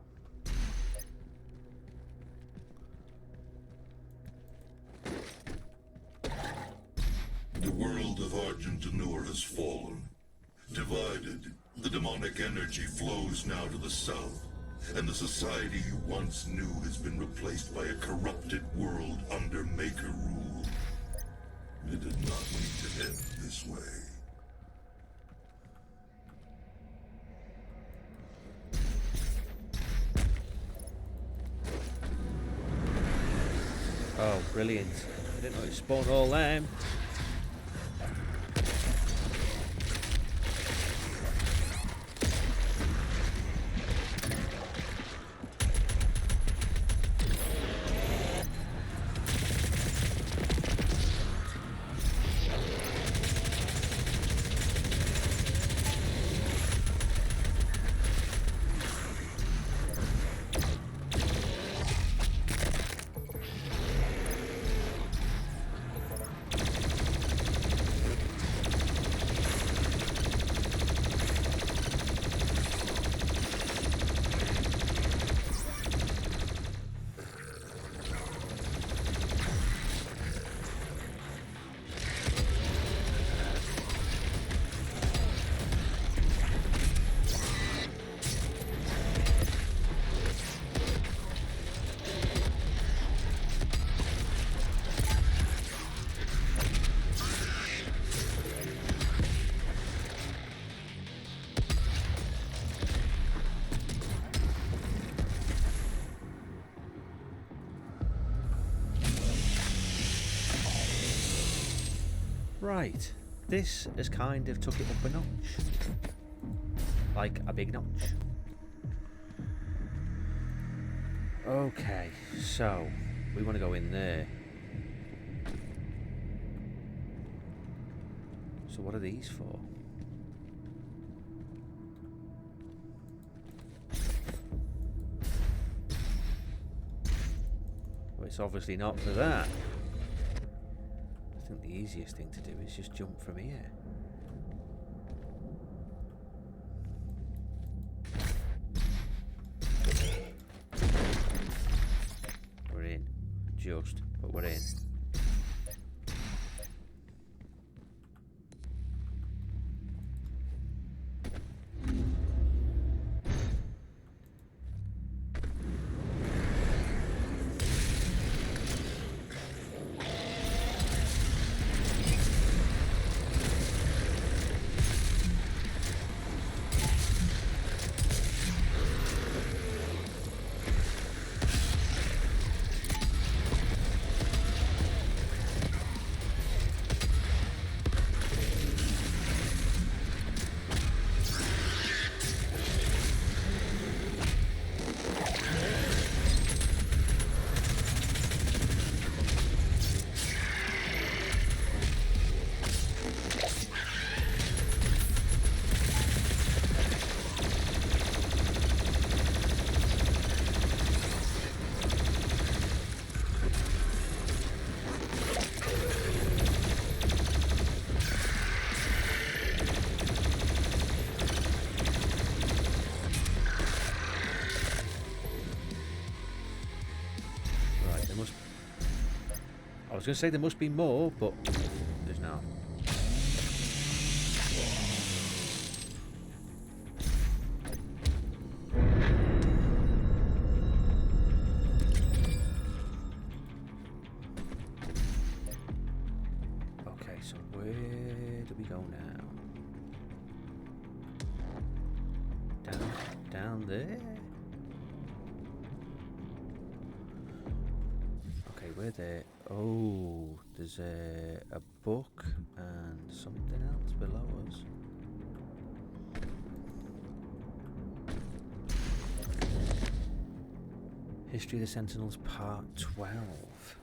The world of Argent has fallen. Divided, the demonic energy flows now to the south, and the society you once knew has been replaced by a corrupted world under Maker rule. It did not need to end this way. Oh, brilliant. I didn't know it spawned all them. Right, this has kind of took it up a notch. Like a big notch. Okay, so we want to go in there. So what are these for? Well, it's obviously not for that. I think the easiest thing to do is just jump from here. We're in. Just, but we're in. I was going to say there must be more, but there's not. Okay, so where do we go now? Down there? Okay, we're there. Oh, there's a book and something else below us. History of the Sentinels Part 12.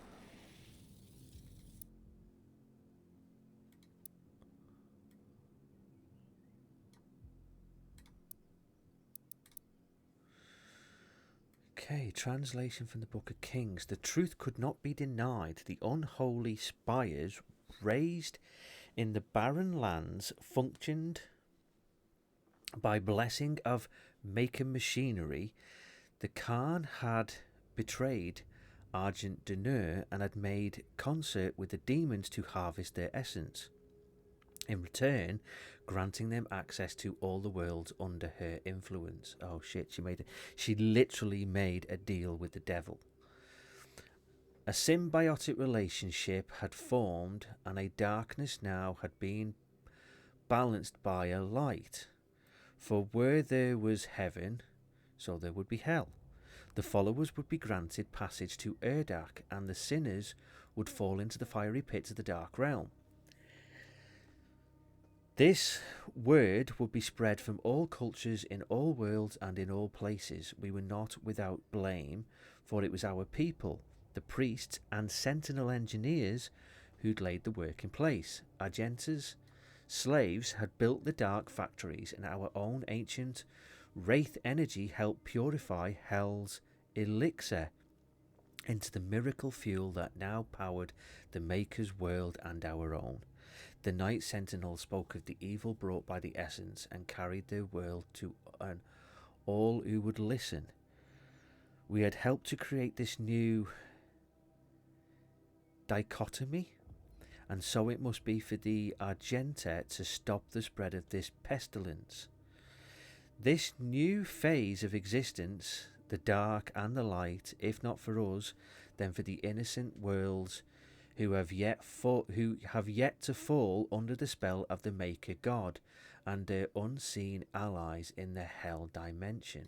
Okay, translation from the Book of Kings. The truth could not be denied. The unholy spires raised in the barren lands functioned by blessing of maker machinery. The Khan had betrayed Argent D'Nur and had made concert with the demons to harvest their essence. In return, granting them access to all the worlds under her influence. Oh shit, she literally made a deal with the devil. A symbiotic relationship had formed, and a darkness now had been balanced by a light. For where there was heaven, so there would be hell. The followers would be granted passage to Urdak, and the sinners would fall into the fiery pits of the Dark Realm. This word would be spread from all cultures in all worlds and in all places. We were not without blame, for it was our people, the priests and sentinel engineers, who'd laid the work in place. Argentas, slaves, had built the dark factories, and our own ancient wraith energy helped purify Hell's elixir into the miracle fuel that now powered the Maker's world and our own. The Night Sentinel spoke of the evil brought by the essence and carried their world to all who would listen. We had helped to create this new dichotomy, and so it must be for the Argenta to stop the spread of this pestilence. This new phase of existence, the dark and the light, if not for us, then for the innocent worlds who have yet to fall under the spell of the Maker God and their unseen allies in the Hell dimension.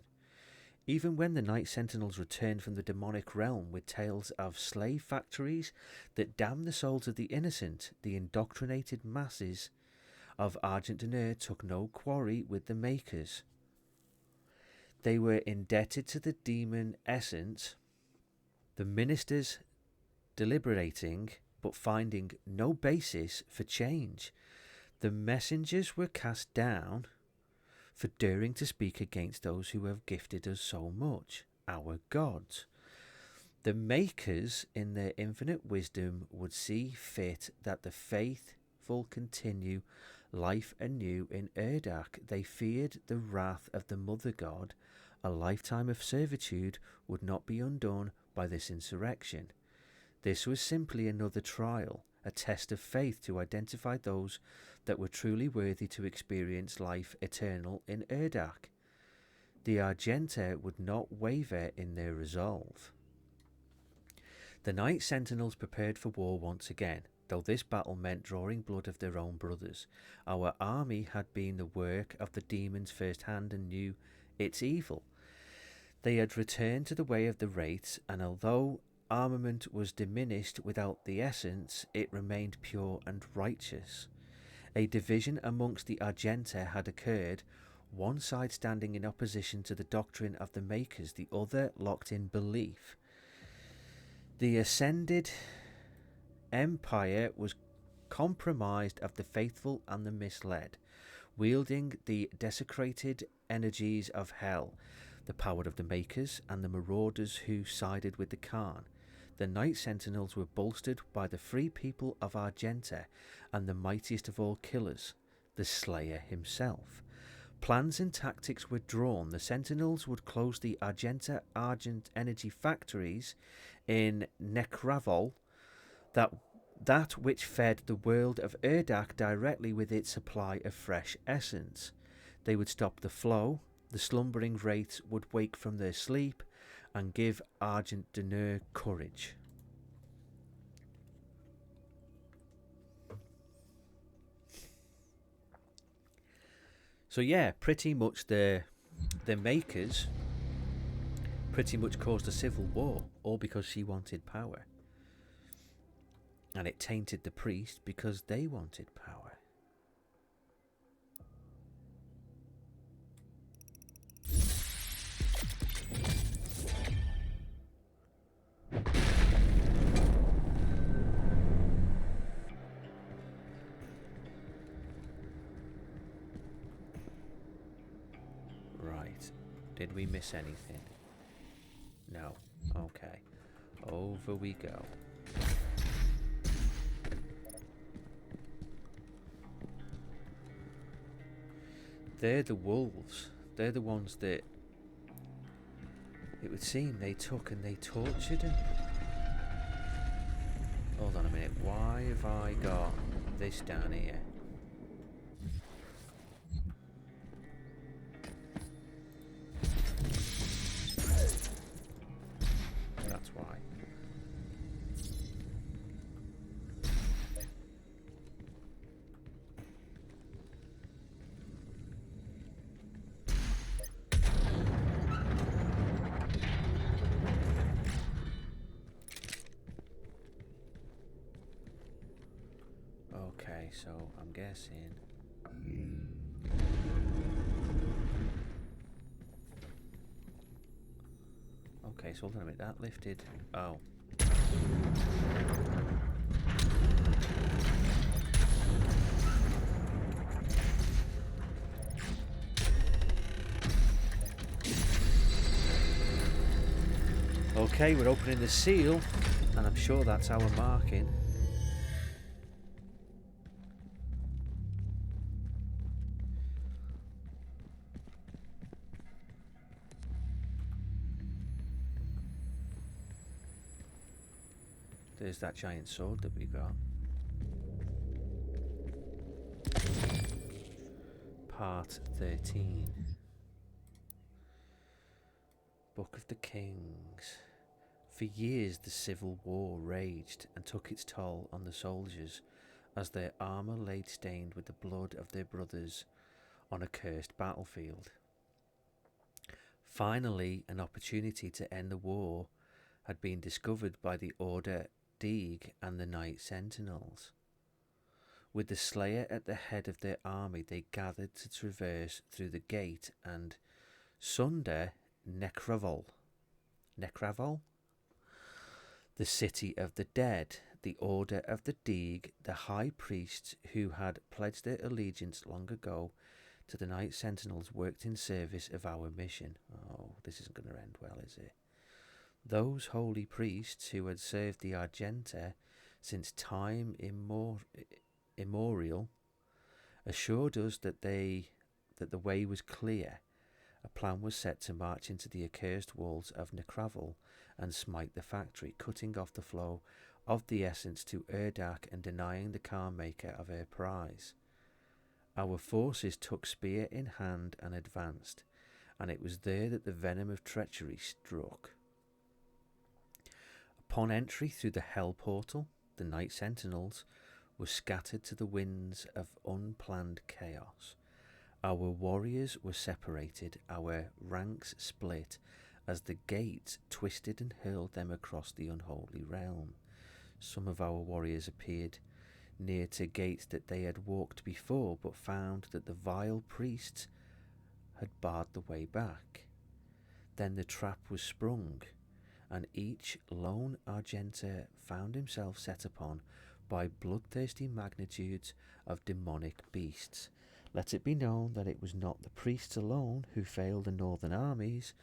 Even when the Night Sentinels returned from the demonic realm with tales of slave factories that damned the souls of the innocent, the indoctrinated masses of Argent D'Nur took no quarry with the Makers. They were indebted to the demon essence, the ministers deliberating but finding no basis for change. The messengers were cast down for daring to speak against those who have gifted us so much, our gods. The Makers, in their infinite wisdom, would see fit that the faithful continue life anew in Urdak. They feared the wrath of the Mother God. A lifetime of servitude would not be undone by this insurrection. This was simply another trial, a test of faith to identify those that were truly worthy to experience life eternal in Urdak. The Argenta would not waver in their resolve. The Night Sentinels prepared for war once again, though this battle meant drawing blood of their own brothers. Our army had been the work of the demons firsthand and knew its evil. They had returned to the way of the wraiths, and although armament was diminished without the essence, it remained pure and righteous. A division amongst the Argenta had occurred, one side standing in opposition to the doctrine of the Makers, the other locked in belief. The ascended empire was compromised of the faithful and the misled, wielding the desecrated energies of hell, the power of the Makers and the marauders who sided with the Khan. The Night Sentinels were bolstered by the free people of Argenta and the mightiest of all killers, the Slayer himself. Plans and tactics were drawn. The Sentinels would close the Argenta Argent energy factories in Nekravol, that which fed the world of Urdak directly with its supply of fresh essence. They would stop the flow. The slumbering wraiths would wake from their sleep and give Argent D'Nur courage. So yeah, pretty much the Makers pretty much caused a civil war, all because she wanted power. And it tainted the priest because they wanted power. Did we miss anything? No. Okay. Over we go. They're the wolves. They're the ones that it would seem they took and they tortured him. Hold on a minute. Why have I got this down here? so I'm guessing. Okay, so hold on a minute. That lifted. Oh. Okay, we're opening the seal, and I'm sure that's our marking. There's that giant sword that we got. Part 13. Book of the Kings. For years the civil war raged and took its toll on the soldiers as their armour laid stained with the blood of their brothers on a cursed battlefield. Finally, an opportunity to end the war had been discovered by the Order Deeg and the Night Sentinels. With the Slayer at the head of their army, they gathered to traverse through the gate and sunder Necravol, the city of the dead. The Order of the Deeg, the high priests who had pledged their allegiance long ago to the Night Sentinels, worked in service of our mission. Oh, this isn't going to end well, is it? Those holy priests who had served the Argenta since time immemorial assured us that the way was clear. A plan was set to march into the accursed walls of Necravol and smite the factory, cutting off the flow of the essence to Urdak and denying the calm maker of her prize. Our forces took spear in hand and advanced, and it was there that the venom of treachery struck. Upon entry through the Hell Portal, the Night Sentinels were scattered to the winds of unplanned chaos. Our warriors were separated, our ranks split, as the gates twisted and hurled them across the unholy realm. Some of our warriors appeared near to gates that they had walked before, but found that the vile priests had barred the way back. Then the trap was sprung, and each lone Argenta found himself set upon by bloodthirsty magnitudes of demonic beasts. Let it be known that it was not the priests alone who failed the northern armies,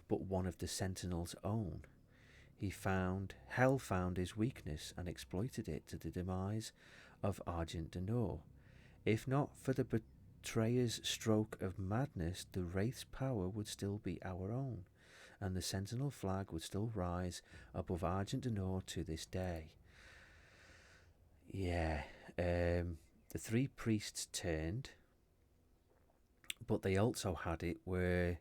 but one of the Sentinels' own. Hell found his weakness and exploited it to the demise of Argent Denor. If not for the betrayer's stroke of madness, the Wraith's power would still be our own, and the Sentinel flag would still rise above Argent Denor to this day. Yeah, the three priests turned, but they also had it where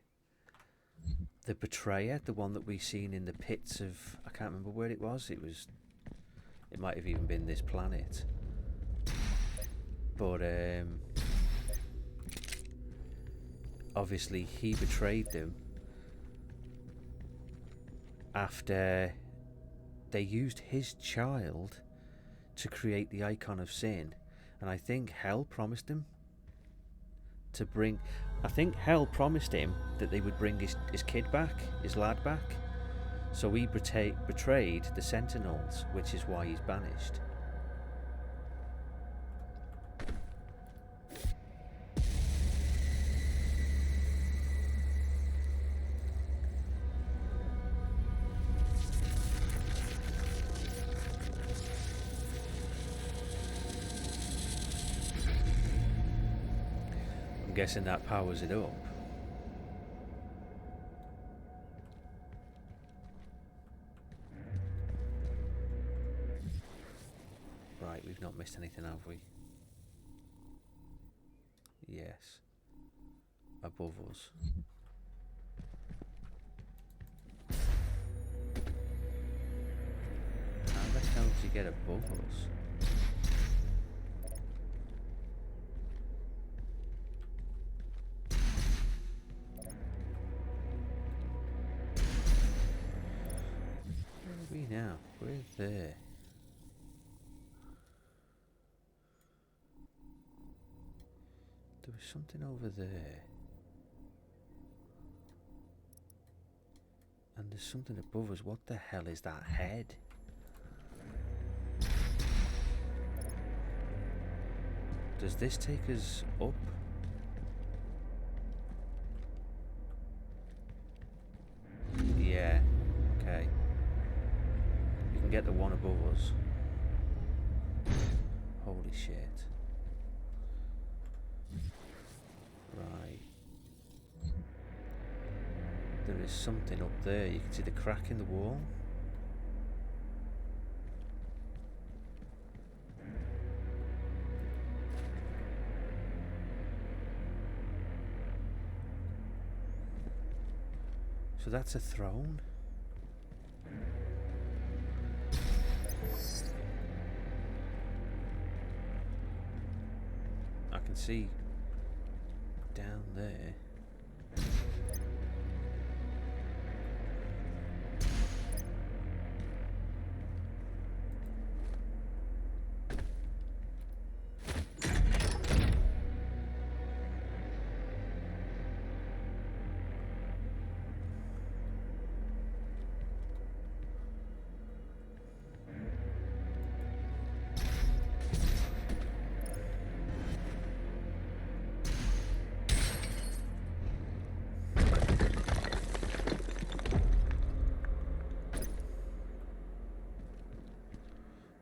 the betrayer, the one that we've seen in the pits of, I can't remember where it was, it might have even been this planet, but obviously he betrayed them after they used his child to create the icon of sin, and I think Hell promised him that they would bring his kid back, his lad back. So he betrayed the Sentinels, which is why he's banished. I'm guessing that powers it up. Right, we've not missed anything, have we? Yes. Above us. How the hell did you get above us? Where are we now? We're there. something over there. And there's something above us. What the hell is that head? Does this take us up? Yeah, okay. We can get the one above us. Holy shit. Right. There is something up there. You can see the crack in the wall. So that's a throne. I can see down there.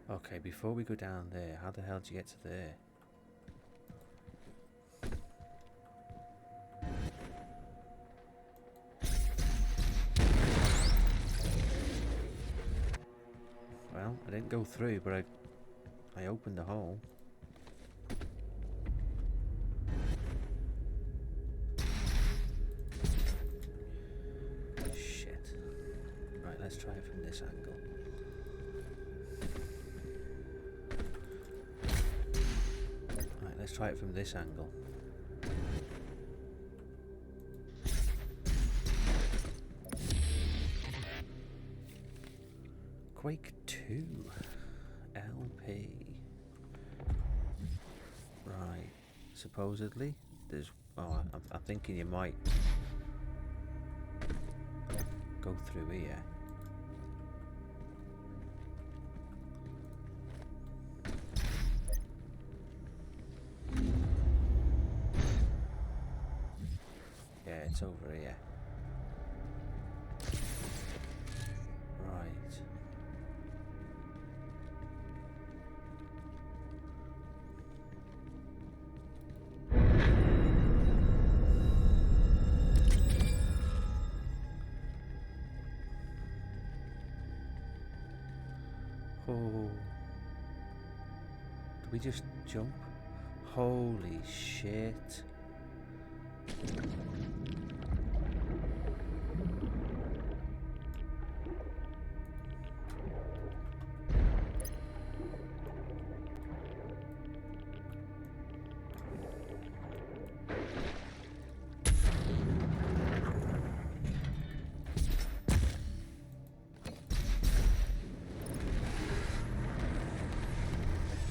Okay, before we go down there, how the hell did you get to there? Well, I didn't go through, but I opened the hole. Shit. Right, let's try it from this angle. Let's try it from this angle. Quake 2 LP. Right. Supposedly, there's. Oh, I'm thinking you might go through here. It's over here. Right. Oh. Did we just jump? Holy shit.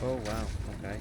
Oh wow, okay.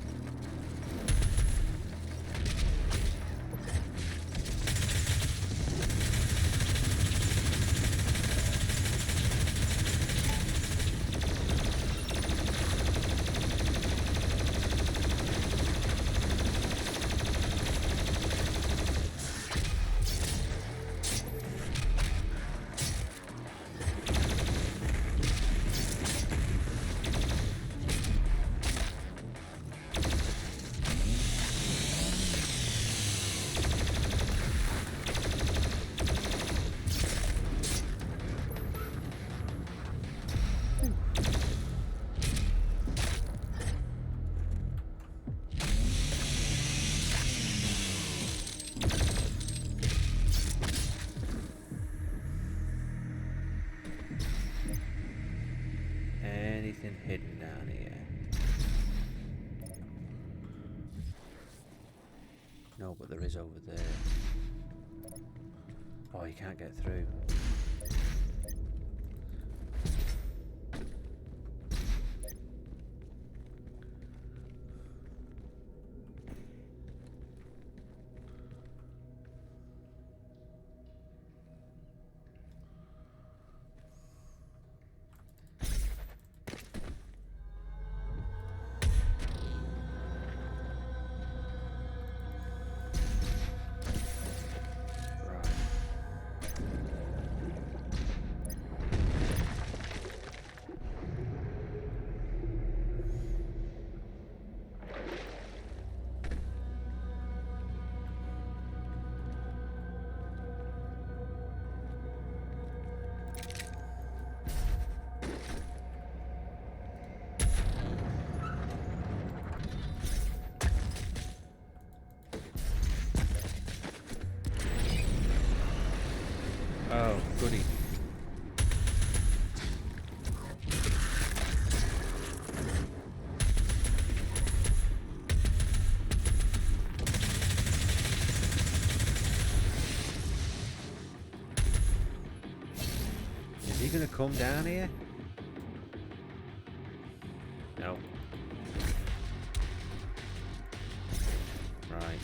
Anything hidden down here? No, but there is over there. Oh, you can't get through. goody. Is he gonna come down here? No. Right.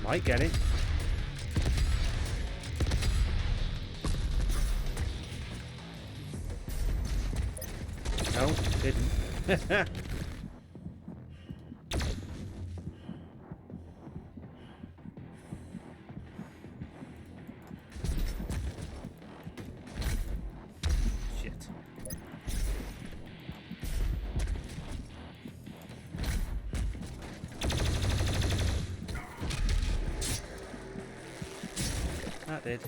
Might get it. No, didn't. Shit. That did.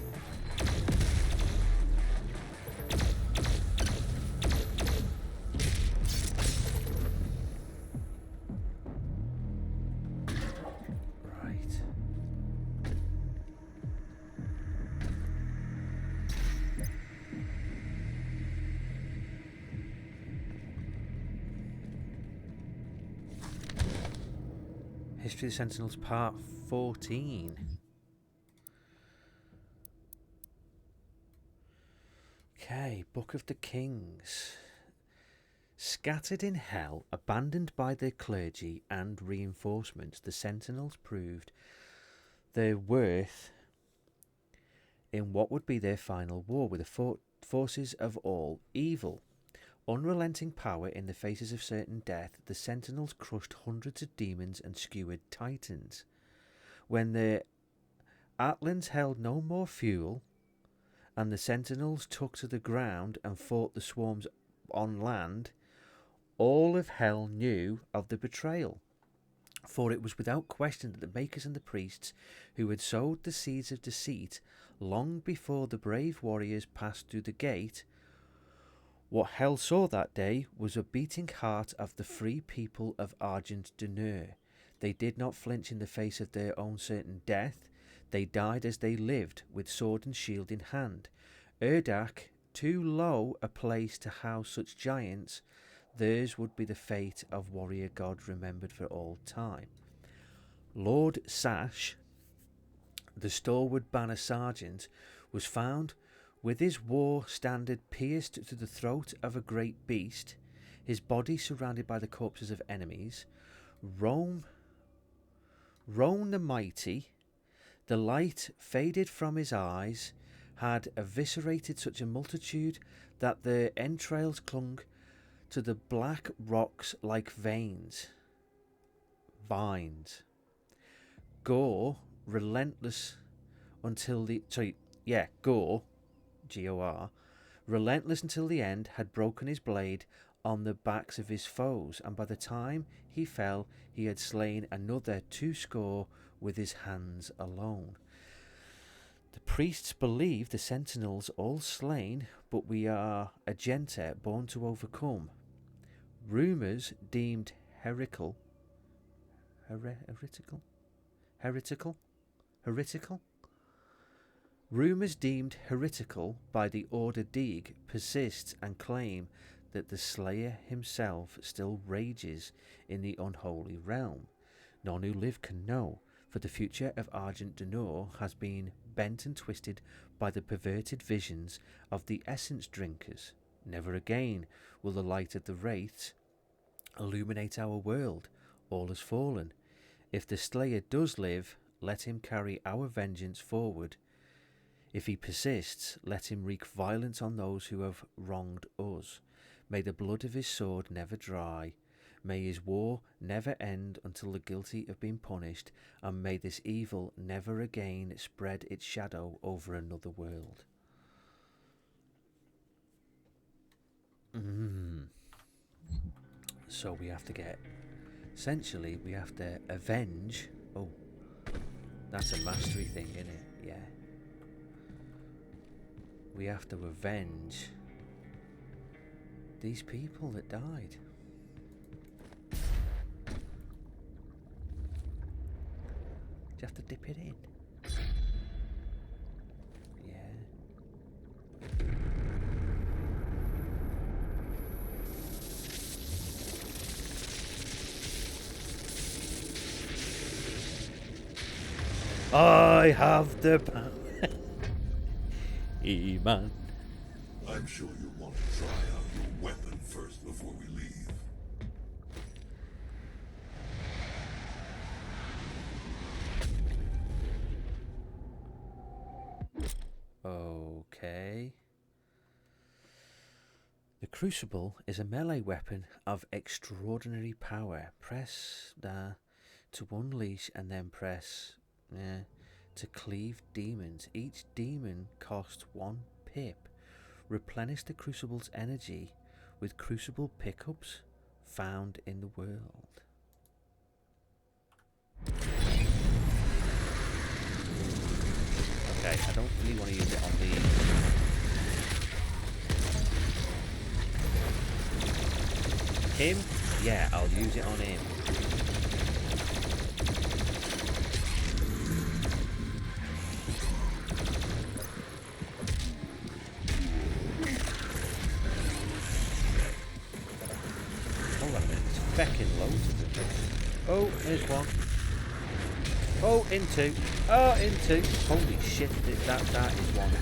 Right. History of the Sentinels Part 14. Okay, Book of the Kings. Scattered in hell, abandoned by their clergy and reinforcements, the Sentinels proved their worth in what would be their final war with the forces of all evil. Unrelenting power in the faces of certain death, the Sentinels crushed hundreds of demons and skewered titans. When the Atlands held no more fuel, and the Sentinels took to the ground and fought the swarms on land, all of hell knew of the betrayal. For it was without question that the makers and the priests who had sowed the seeds of deceit long before the brave warriors passed through the gate. What hell saw that day was a beating heart of the free people of Argent Dunur. They did not flinch in the face of their own certain death. They died as they lived, with sword and shield in hand. Urdak, too low a place to house such giants, theirs would be the fate of warrior god remembered for all time. Lord Sash, the stalwart banner sergeant, was found with his war standard pierced to the throat of a great beast, his body surrounded by the corpses of enemies. Roan the mighty, the light faded from his eyes, had eviscerated such a multitude that their entrails clung to the black rocks like vines. Gore, relentless until the... Gore, G-O-R, relentless until the end, had broken his blade on the backs of his foes, and by the time he fell, he had slain another 200 with his hands alone. The priests believe the Sentinels all slain, but we are a gente born to overcome. Rumours deemed heretical Rumours deemed heretical by the Order Dig persist and claim that the Slayer himself still rages in the unholy realm. None who live can know. For the future of Argent D'Nor has been bent and twisted by the perverted visions of the essence drinkers. Never again will the light of the wraiths illuminate our world. All has fallen. If the Slayer does live, let him carry our vengeance forward. If he persists, let him wreak violence on those who have wronged us. May the blood of his sword never dry. May his war never end until the guilty have been punished, and may this evil never again spread its shadow over another world. So we have to get... Essentially, we have to avenge... Oh, that's a mastery thing, isn't it? Yeah. We have to avenge these people that died. Do you have to dip it in? Yeah. I have the power. Iman. I'm sure you'll want to try out your weapon first before we leave. Okay. The Crucible is a melee weapon of extraordinary power. Press to unleash and then press to cleave demons. Each demon costs 1 pip. Replenish the Crucible's energy with Crucible pickups found in the world. Okay, I don't really want to use it on the... Him? Yeah, I'll use it on him. Hold on a minute, there's feckin' loads of them. Oh, here's one. Oh, into. Oh, into. Holy shit, that is one.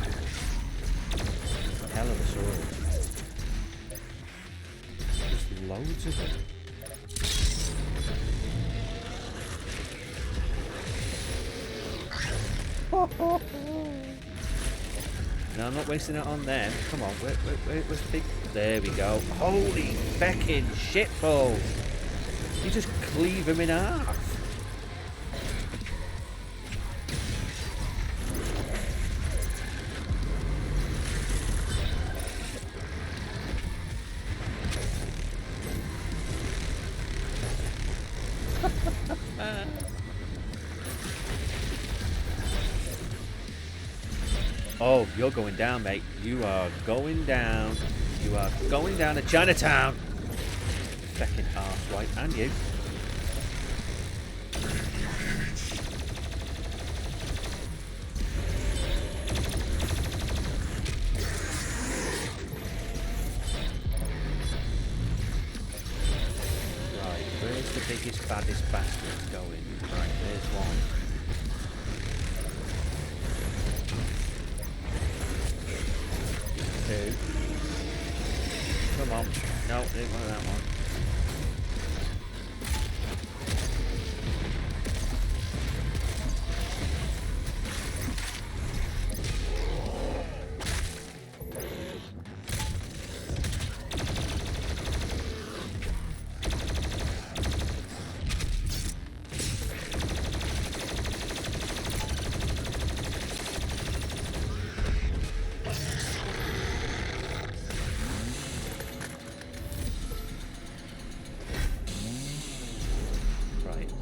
Hell of a sword. There's loads of them. No, I'm not wasting it on them. Come on, where's the big... There we go. Holy feckin' shitballs. You just cleave them in half. Oh, you're going down, mate. You are going down. You are going down to Chinatown. Feckin' arse, right? And you. Right, where's the biggest, baddest bastard going? Right, there's one. Two. Come on. No, didn't want that one.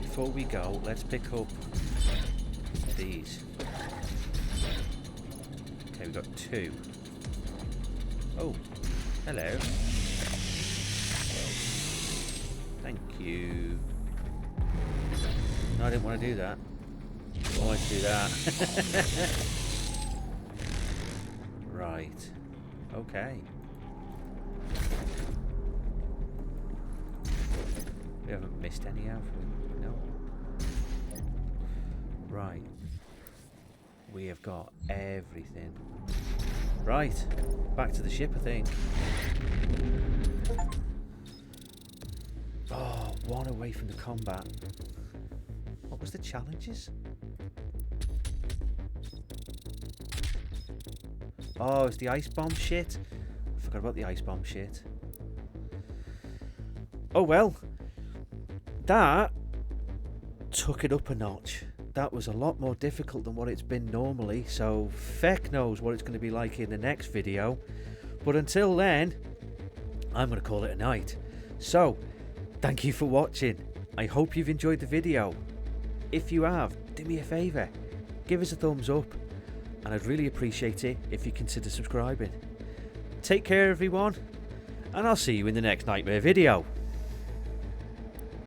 Before we go, let's pick up these. Okay, we've got 2. Oh, hello. Thank you. No, I didn't want to do that. I wanted to do that. Right. Okay. We haven't missed any, have we? No. Right. We have got everything. Right. Back to the ship, I think. Oh, one away from the combat. What was the challenges? Oh, it's the ice bomb shit. I forgot about the ice bomb shit. Oh well. That took it up a notch. That was a lot more difficult than what it's been normally, so feck knows what it's going to be like in the next video. But until then, I'm going to call it a night. So, thank you for watching. I hope you've enjoyed the video. If you have, do me a favour. Give us a thumbs up. And I'd really appreciate it if you consider subscribing. Take care everyone, and I'll see you in the next Nightmare video.